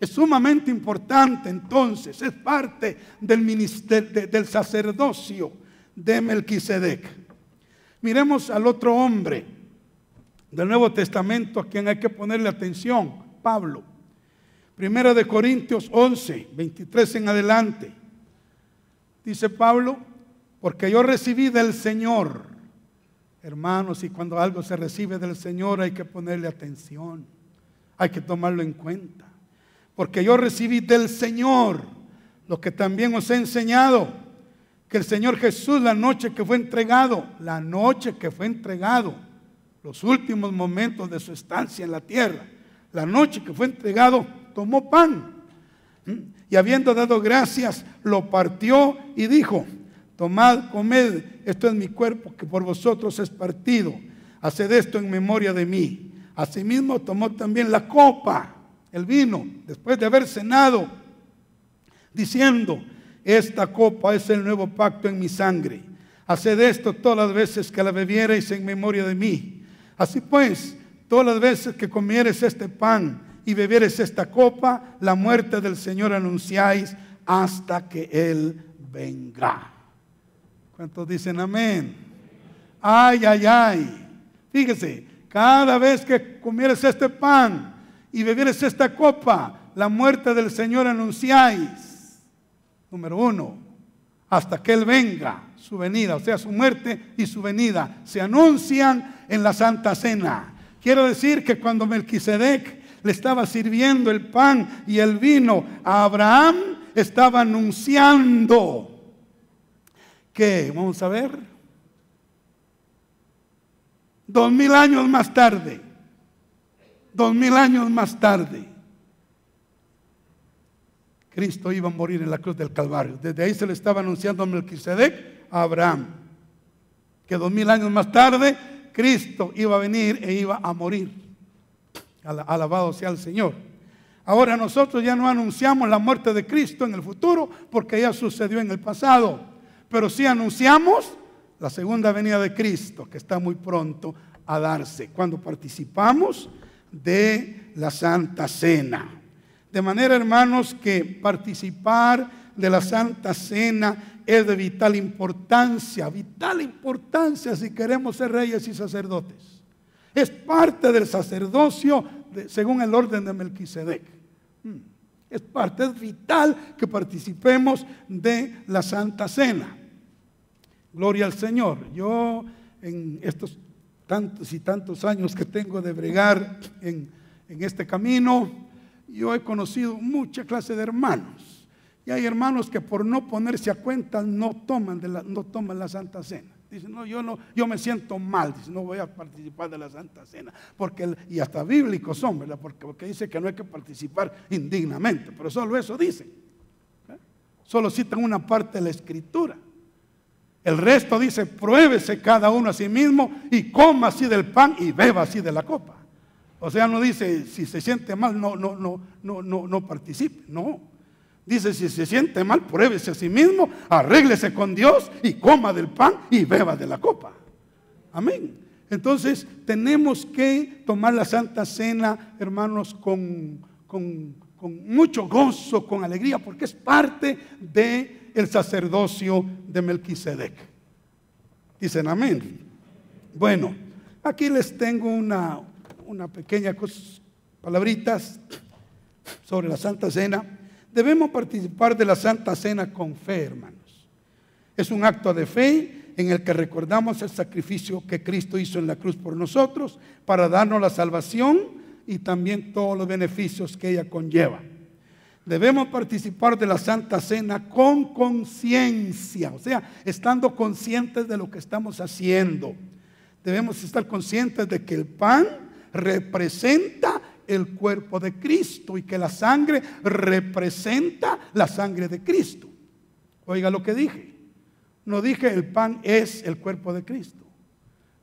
Es sumamente importante, entonces, es parte del ministerio, del sacerdocio de Melquisedec. Miremos al otro hombre del Nuevo Testamento a quien hay que ponerle atención, Pablo. Primera de Corintios 11, 23 en adelante. Dice Pablo: porque yo recibí del Señor. Hermanos, y cuando algo se recibe del Señor hay que ponerle atención, hay que tomarlo en cuenta. Porque yo recibí del Señor lo que también os he enseñado, que el Señor Jesús, la noche que fue entregado, los últimos momentos de su estancia en la tierra, la noche que fue entregado, tomó pan y habiendo dado gracias, lo partió y dijo: tomad, comed, esto es mi cuerpo que por vosotros es partido. Haced esto en memoria de mí. Asimismo tomó también la copa, el vino, después de haber cenado, diciendo: esta copa es el nuevo pacto en mi sangre. Haced esto todas las veces que la bebiereis en memoria de mí. Así pues, todas las veces que comiereis este pan y bebiereis esta copa, la muerte del Señor anunciáis hasta que Él venga. ¿Cuántos dicen amén? Ay, ay, ay. Fíjese, cada vez que comieres este pan y bebieres esta copa, la muerte del Señor anunciáis. Número 1, hasta que Él venga, su venida, o sea, su muerte y su venida, se anuncian en la Santa Cena. Quiero decir que cuando Melquisedec le estaba sirviendo el pan y el vino a Abraham, estaba anunciando que, vamos a ver, 2000 años más tarde, 2000 años más tarde, Cristo iba a morir en la cruz del Calvario. Desde ahí se le estaba anunciando a Melquisedec a Abraham que 2000 años más tarde Cristo iba a venir e iba a morir. Alabado sea el Señor. Ahora nosotros ya no anunciamos la muerte de Cristo en el futuro porque ya sucedió en el pasado, pero sí anunciamos la segunda venida de Cristo, que está muy pronto a darse cuando participamos de la Santa Cena. De manera, hermanos, que participar de la Santa Cena es de vital importancia si queremos ser reyes y sacerdotes. Es parte del sacerdocio según el orden de Melquisedec. Es parte, es vital que participemos de la Santa Cena. Gloria al Señor. Yo en estos tantos y tantos años que tengo de bregar en este camino, yo he conocido mucha clase de hermanos. Y hay hermanos que por no ponerse a cuenta no toman la Santa Cena. Dicen: no, yo me siento mal, dicen, no voy a participar de la Santa Cena. Y hasta bíblicos son, ¿verdad? Porque dice que no hay que participar indignamente, pero solo eso dicen. Solo citan una parte de la Escritura. El resto dice: pruébese cada uno a sí mismo y coma así del pan y beba así de la copa. O sea, no dice si se siente mal, no participe, no. Dice: si se siente mal, pruébese a sí mismo, arréglese con Dios y coma del pan y beba de la copa. Amén. Entonces tenemos que tomar la Santa Cena, hermanos, con mucho gozo, con alegría, porque es parte del sacerdocio de Melquisedec. Dicen amén. Bueno, aquí les tengo una pequeña palabritas sobre la Santa Cena. Debemos participar de la Santa Cena con fe, hermanos. Es un acto de fe en el que recordamos el sacrificio que Cristo hizo en la cruz por nosotros para darnos la salvación y también todos los beneficios que ella conlleva. Debemos participar de la Santa Cena con conciencia, o sea, estando conscientes de lo que estamos haciendo. Debemos estar conscientes de que el pan representa el cuerpo de Cristo y que la sangre representa la sangre de Cristo. Oiga lo que dije. No dije el pan es el cuerpo de Cristo,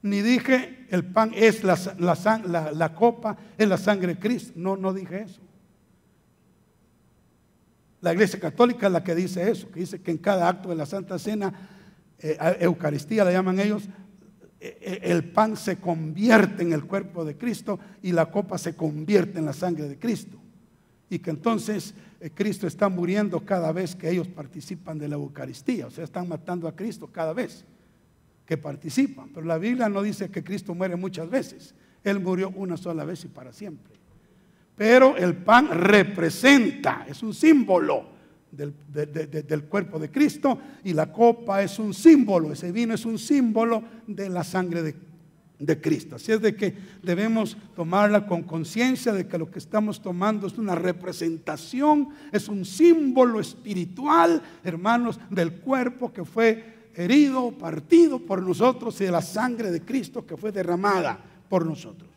ni dije el pan es la copa es la sangre de Cristo. No dije eso. La Iglesia Católica es la que dice eso, que dice que en cada acto de la Santa Cena, Eucaristía la llaman ellos, el pan se convierte en el cuerpo de Cristo y la copa se convierte en la sangre de Cristo, y que entonces Cristo está muriendo cada vez que ellos participan de la Eucaristía. O sea, están matando a Cristo cada vez que participan. Pero la Biblia no dice que Cristo muere muchas veces. Él murió una sola vez y para siempre. Pero el pan representa, es un símbolo del cuerpo de Cristo, y la copa es un símbolo, ese vino es un símbolo de la sangre de Cristo. Así es de que debemos tomarla con conciencia de que lo que estamos tomando es una representación, es un símbolo espiritual, hermanos, del cuerpo que fue herido, partido por nosotros, y de la sangre de Cristo que fue derramada por nosotros.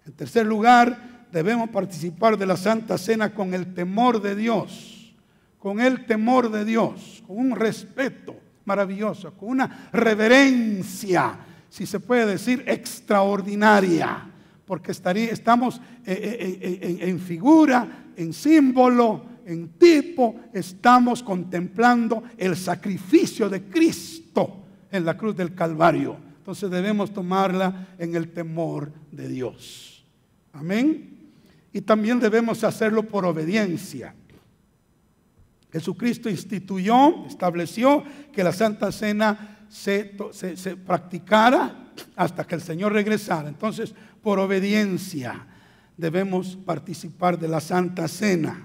En tercer lugar, debemos participar de la Santa Cena con el temor de Dios, con el temor de Dios, con un respeto maravilloso, con una reverencia, si se puede decir, extraordinaria, porque estamos en figura, en símbolo, en tipo, estamos contemplando el sacrificio de Cristo en la cruz del Calvario. Entonces debemos tomarla en el temor de Dios. Amén. Y también debemos hacerlo por obediencia. Jesucristo estableció que la Santa Cena se practicara hasta que el Señor regresara. Entonces, por obediencia debemos participar de la Santa Cena.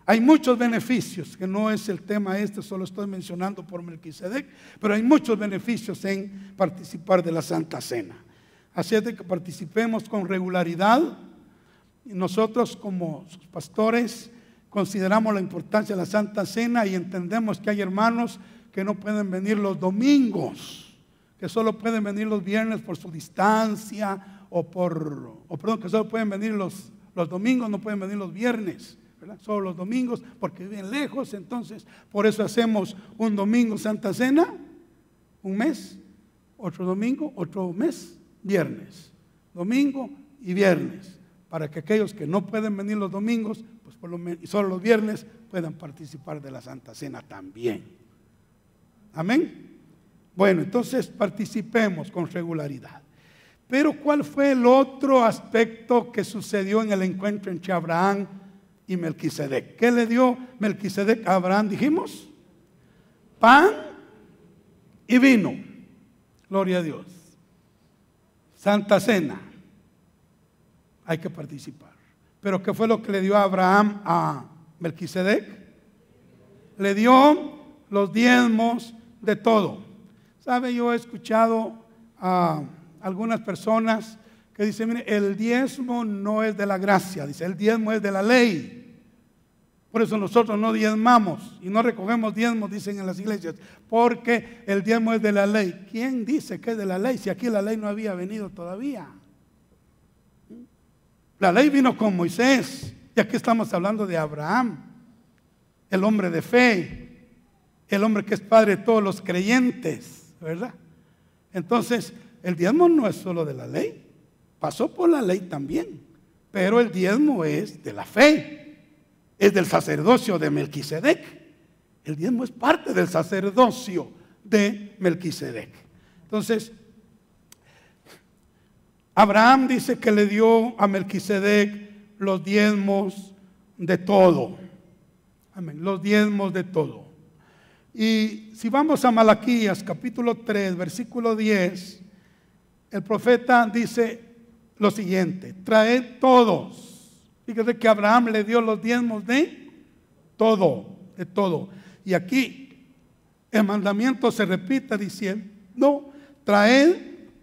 Hay muchos beneficios, que no es el tema solo estoy mencionando por Melquisedec, pero hay muchos beneficios en participar de la Santa Cena. Así es de que participemos con regularidad. Y nosotros como sus pastores consideramos la importancia de la Santa Cena y entendemos que hay hermanos que no pueden venir los domingos, que solo pueden venir los viernes por su distancia, que solo pueden venir los domingos, no pueden venir los viernes, ¿verdad? Solo los domingos porque viven lejos. Entonces por eso hacemos un domingo Santa Cena, un mes, otro domingo, otro mes, viernes, domingo y viernes, para que aquellos que no pueden venir los domingos, pues por lo menos, y solo los viernes, puedan participar de la Santa Cena también. Amén. Bueno, entonces participemos con regularidad. Pero ¿cuál fue el otro aspecto que sucedió en el encuentro entre Abraham y Melquisedec? ¿Qué le dio Melquisedec a Abraham? Dijimos, pan y vino. Gloria a Dios. Santa Cena. Hay que participar. Pero ¿qué fue lo que le dio a Abraham a Melquisedec? Le dio los diezmos de todo. ¿Sabe? Yo he escuchado a algunas personas que dicen, mire, el diezmo no es de la gracia, dice, el diezmo es de la ley. Por eso nosotros no diezmamos y no recogemos diezmos, dicen en las iglesias, porque el diezmo es de la ley. ¿Quién dice que es de la ley si aquí la ley no había venido todavía? La ley vino con Moisés, y aquí estamos hablando de Abraham, el hombre de fe, el hombre que es padre de todos los creyentes, ¿verdad? Entonces, el diezmo no es solo de la ley, pasó por la ley también, pero el diezmo es de la fe, es del sacerdocio de Melquisedec. El diezmo es parte del sacerdocio de Melquisedec. Entonces, Abraham dice que le dio a Melquisedec los diezmos de todo. Amén, los diezmos de todo. Y si vamos a Malaquías capítulo 3, versículo 10, el profeta dice lo siguiente: traed todos. Fíjate que Abraham le dio los diezmos de todo, de todo. Y aquí el mandamiento se repite diciendo, no, traed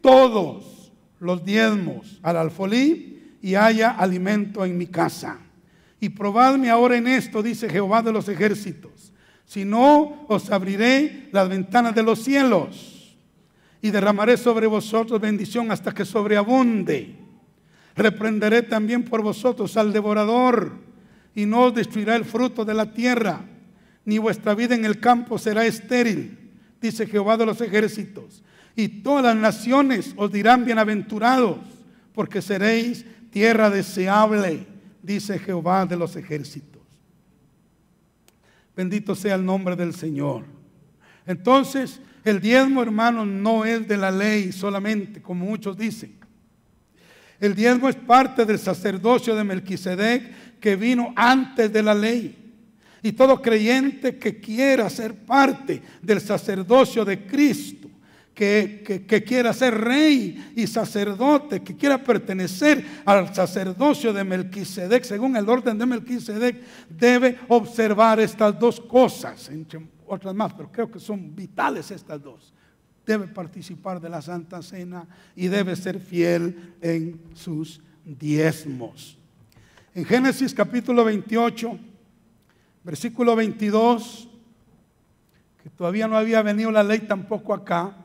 todos los diezmos al alfolí y haya alimento en mi casa. Y probadme ahora en esto, dice Jehová de los ejércitos, si no, os abriré las ventanas de los cielos y derramaré sobre vosotros bendición hasta que sobreabunde. Reprenderé también por vosotros al devorador y no os destruirá el fruto de la tierra, ni vuestra vida en el campo será estéril, dice Jehová de los ejércitos. Y todas las naciones os dirán bienaventurados, porque seréis tierra deseable, dice Jehová de los ejércitos. Bendito sea el nombre del Señor. Entonces, el diezmo, hermanos, no es de la ley solamente, como muchos dicen. El diezmo es parte del sacerdocio de Melquisedec, que vino antes de la ley. Y todo creyente que quiera ser parte del sacerdocio de Cristo, que quiera ser rey y sacerdote, que quiera pertenecer al sacerdocio de Melquisedec, según el orden de Melquisedec, debe observar estas dos cosas, entre otras más, pero creo que son vitales estas dos. Debe participar de la Santa Cena y debe ser fiel en sus diezmos. En Génesis capítulo 28, versículo 22, que todavía no había venido la ley tampoco acá,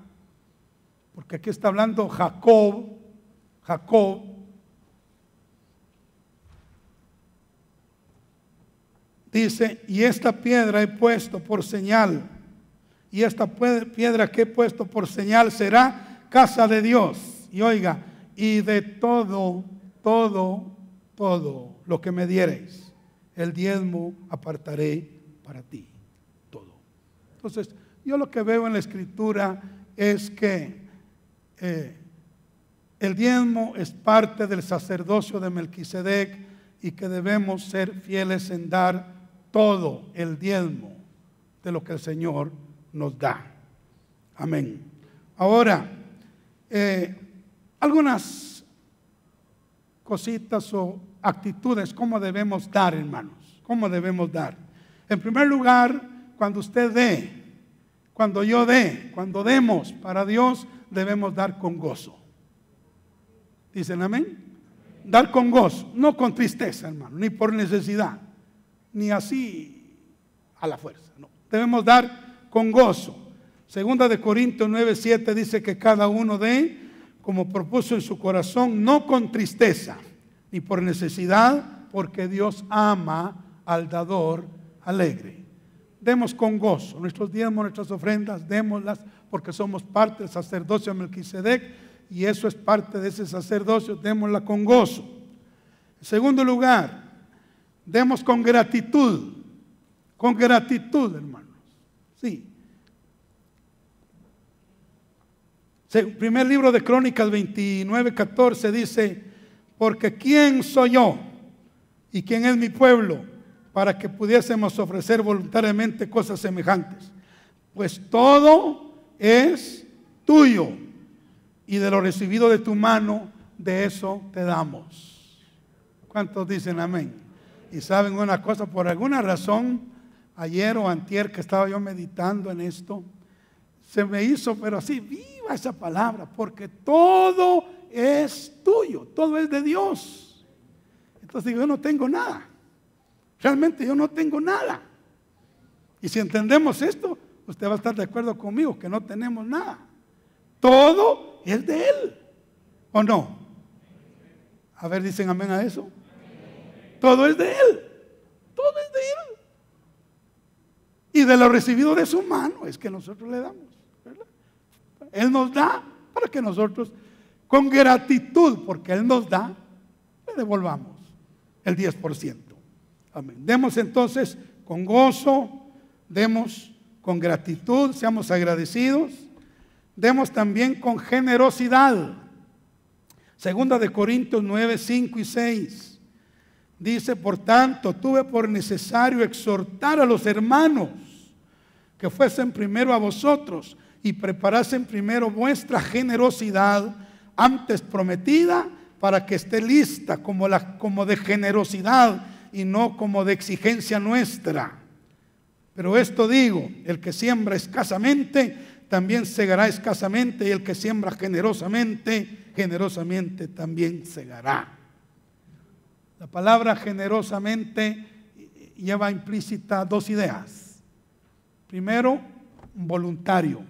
porque aquí está hablando Jacob, Dice, y esta piedra he puesto por señal, y esta piedra que he puesto por señal será casa de Dios. Y oiga, y de todo lo que me diereis, el diezmo apartaré para ti. Todo. Entonces, yo lo que veo en la Escritura es que el diezmo es parte del sacerdocio de Melquisedec y que debemos ser fieles en dar todo el diezmo de lo que el Señor nos da. Amén. Ahora, algunas cositas o actitudes, ¿cómo debemos dar, hermanos? ¿Cómo debemos dar? En primer lugar, cuando usted dé, cuando yo dé, cuando demos para Dios, debemos dar con gozo. ¿Dicen amén? Dar con gozo, no con tristeza, hermano, ni por necesidad, ni así a la fuerza. No, debemos dar con gozo. Segunda de Corintios 9:7 dice que cada uno dé como propuso en su corazón, no con tristeza, ni por necesidad, porque Dios ama al dador alegre. Demos con gozo nuestros diezmos, nuestras ofrendas, démoslas porque somos parte del sacerdocio de Melquisedec y eso es parte de ese sacerdocio, démosla con gozo. En segundo lugar, demos con gratitud, hermanos. Sí. Primer libro de Crónicas 29:14 dice, porque ¿quién soy yo y quién es mi pueblo para que pudiésemos ofrecer voluntariamente cosas semejantes? Pues todo es tuyo y de lo recibido de tu mano, de eso te damos. ¿Cuántos dicen amén? Y saben una cosa, por alguna razón, ayer o antier que estaba yo meditando en esto, se me hizo, pero así, viva esa palabra, porque todo es tuyo, todo es de Dios. Entonces digo, yo no tengo nada. Realmente yo no tengo nada. Y si entendemos esto, usted va a estar de acuerdo conmigo que no tenemos nada. Todo es de Él, ¿o no? A ver, dicen amén a eso. Todo es de Él. Todo es de Él. Y de lo recibido de su mano es que nosotros le damos, ¿verdad? Él nos da para que nosotros, con gratitud, porque Él nos da, le devolvamos el 10%. Amén. Demos entonces con gozo, demos con gratitud, seamos agradecidos. Demos también con generosidad. Segunda de Corintios 9:5-6. Dice, por tanto, tuve por necesario exhortar a los hermanos que fuesen primero a vosotros y preparasen primero vuestra generosidad antes prometida para que esté lista como de generosidad y no como de exigencia nuestra. Pero esto digo, el que siembra escasamente, también segará escasamente, y el que siembra generosamente, generosamente también segará. La palabra generosamente lleva implícita dos ideas. Primero, voluntario,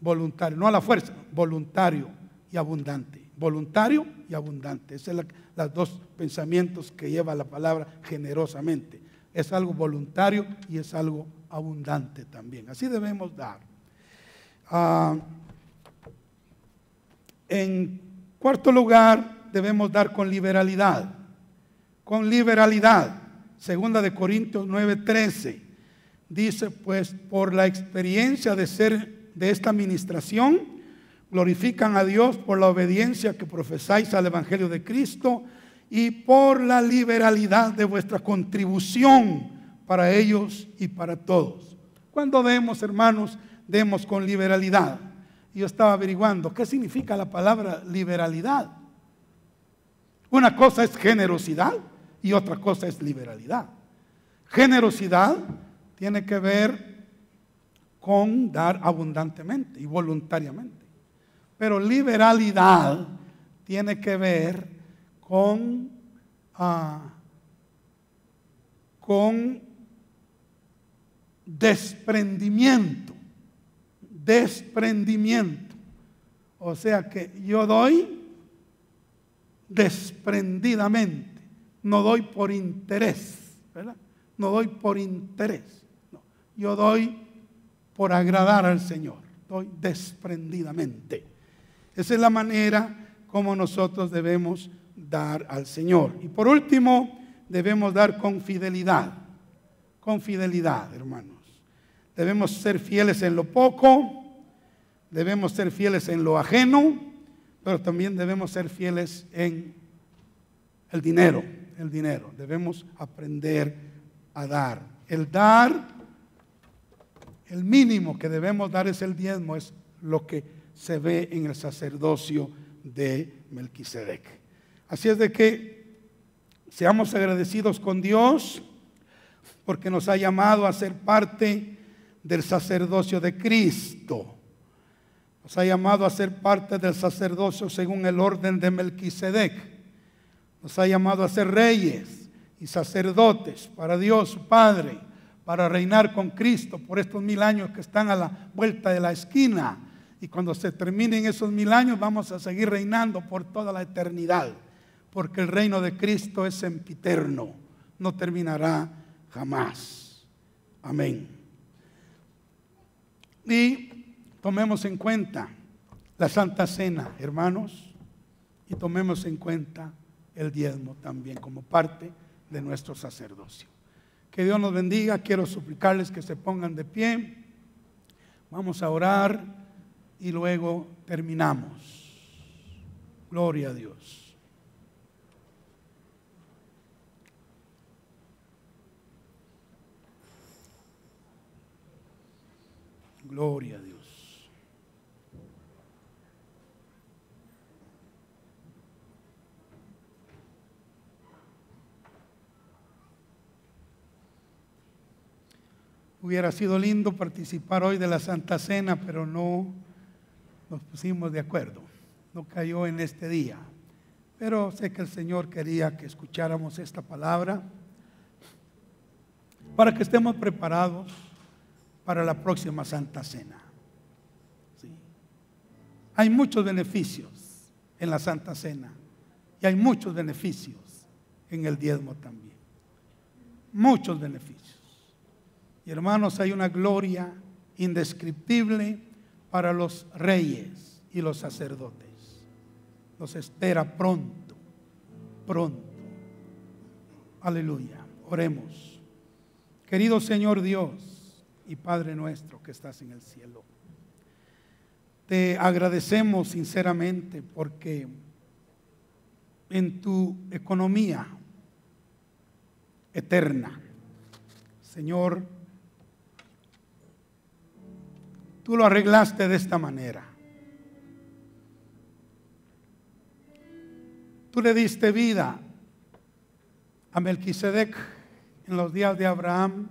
no a la fuerza, voluntario y abundante. Voluntario y abundante. Esos son los dos pensamientos que lleva la palabra generosamente. Es algo voluntario y es algo abundante también. Así debemos dar. En cuarto lugar, debemos dar con liberalidad. Con liberalidad. Segunda de Corintios 9:13. Dice, pues por la experiencia de esta administración, glorifican a Dios por la obediencia que profesáis al Evangelio de Cristo y por la liberalidad de vuestra contribución para ellos y para todos. Cuando demos, hermanos, demos con liberalidad. Yo estaba averiguando qué significa la palabra liberalidad. Una cosa es generosidad y otra cosa es liberalidad. Generosidad tiene que ver con dar abundantemente y voluntariamente. Pero liberalidad tiene que ver con desprendimiento. O sea que yo doy desprendidamente, no doy por interés, ¿verdad? no doy por interés. No, yo doy por agradar al Señor, doy desprendidamente. Esa es la manera como nosotros debemos dar al Señor. Y por último, debemos dar con fidelidad. Con fidelidad, hermanos. Debemos ser fieles en lo poco, debemos ser fieles en lo ajeno, pero también debemos ser fieles en el dinero. El dinero. Debemos aprender a dar. El dar, el mínimo que debemos dar es el diezmo, es lo que se ve en el sacerdocio de Melquisedec. Así es de que seamos agradecidos con Dios porque nos ha llamado a ser parte del sacerdocio de Cristo. Nos ha llamado a ser parte del sacerdocio según el orden de Melquisedec. Nos ha llamado a ser reyes y sacerdotes para Dios su Padre, para reinar con Cristo por estos 1000 años que están a la vuelta de la esquina. Y cuando se terminen esos 1000 años vamos a seguir reinando por toda la eternidad, porque el reino de Cristo es sempiterno, no terminará jamás. Amén. Y tomemos en cuenta la Santa Cena, hermanos, y tomemos en cuenta el diezmo también como parte de nuestro sacerdocio. Que Dios nos bendiga. Quiero suplicarles que se pongan de pie. Vamos a orar y luego terminamos. Gloria a Dios. Gloria a Dios. Hubiera sido lindo participar hoy de la Santa Cena, pero no nos pusimos de acuerdo. No cayó en este día. Pero sé que el Señor quería que escucháramos esta palabra para que estemos preparados para la próxima Santa Cena. ¿Sí? Hay muchos beneficios en la Santa Cena y hay muchos beneficios en el diezmo también. Muchos beneficios. Y hermanos, hay una gloria indescriptible para los reyes y los sacerdotes. Nos espera pronto, pronto. Aleluya. Oremos. Querido Señor Dios y Padre nuestro que estás en el cielo, te agradecemos sinceramente porque en tu economía eterna, Señor, tú lo arreglaste de esta manera. Tú le diste vida a Melquisedec en los días de Abraham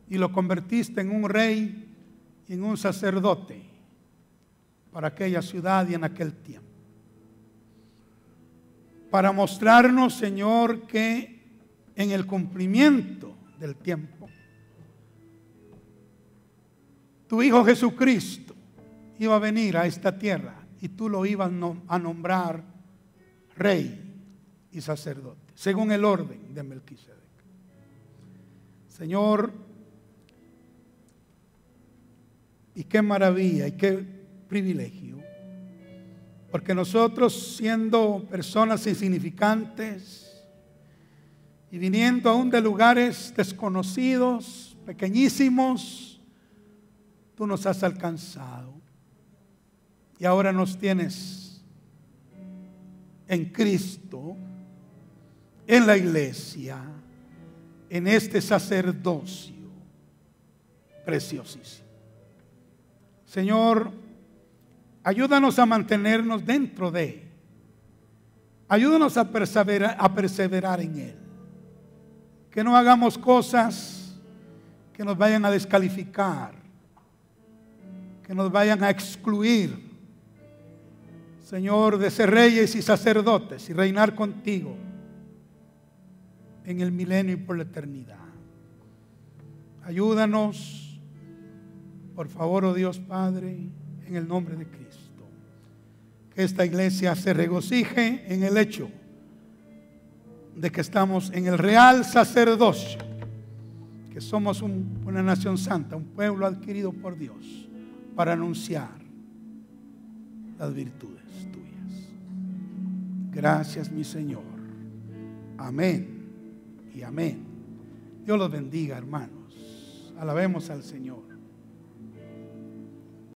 y lo convertiste en un rey y en un sacerdote para aquella ciudad y en aquel tiempo. Para mostrarnos, Señor, que en el cumplimiento del tiempo, tu Hijo Jesucristo iba a venir a esta tierra y tú lo ibas a nombrar rey y sacerdote, según el orden de Melquisedec. Señor, y qué maravilla y qué privilegio, porque nosotros, siendo personas insignificantes y viniendo aún de lugares desconocidos, pequeñísimos, tú nos has alcanzado y ahora nos tienes en Cristo, en la iglesia, en este sacerdocio preciosísimo. Señor, ayúdanos a mantenernos dentro de, ayúdanos a perseverar en Él. Que no hagamos cosas que nos vayan a descalificar, que nos vayan a excluir, Señor, de ser reyes y sacerdotes y reinar contigo en el milenio y por la eternidad. Ayúdanos, por favor, oh Dios Padre, en el nombre de Cristo. Que esta iglesia se regocije en el hecho de que estamos en el real sacerdocio, que somos una nación santa, un pueblo adquirido por Dios para anunciar las virtudes tuyas. Gracias, mi Señor. Amén y amén. Dios los bendiga, hermanos. Alabemos al Señor.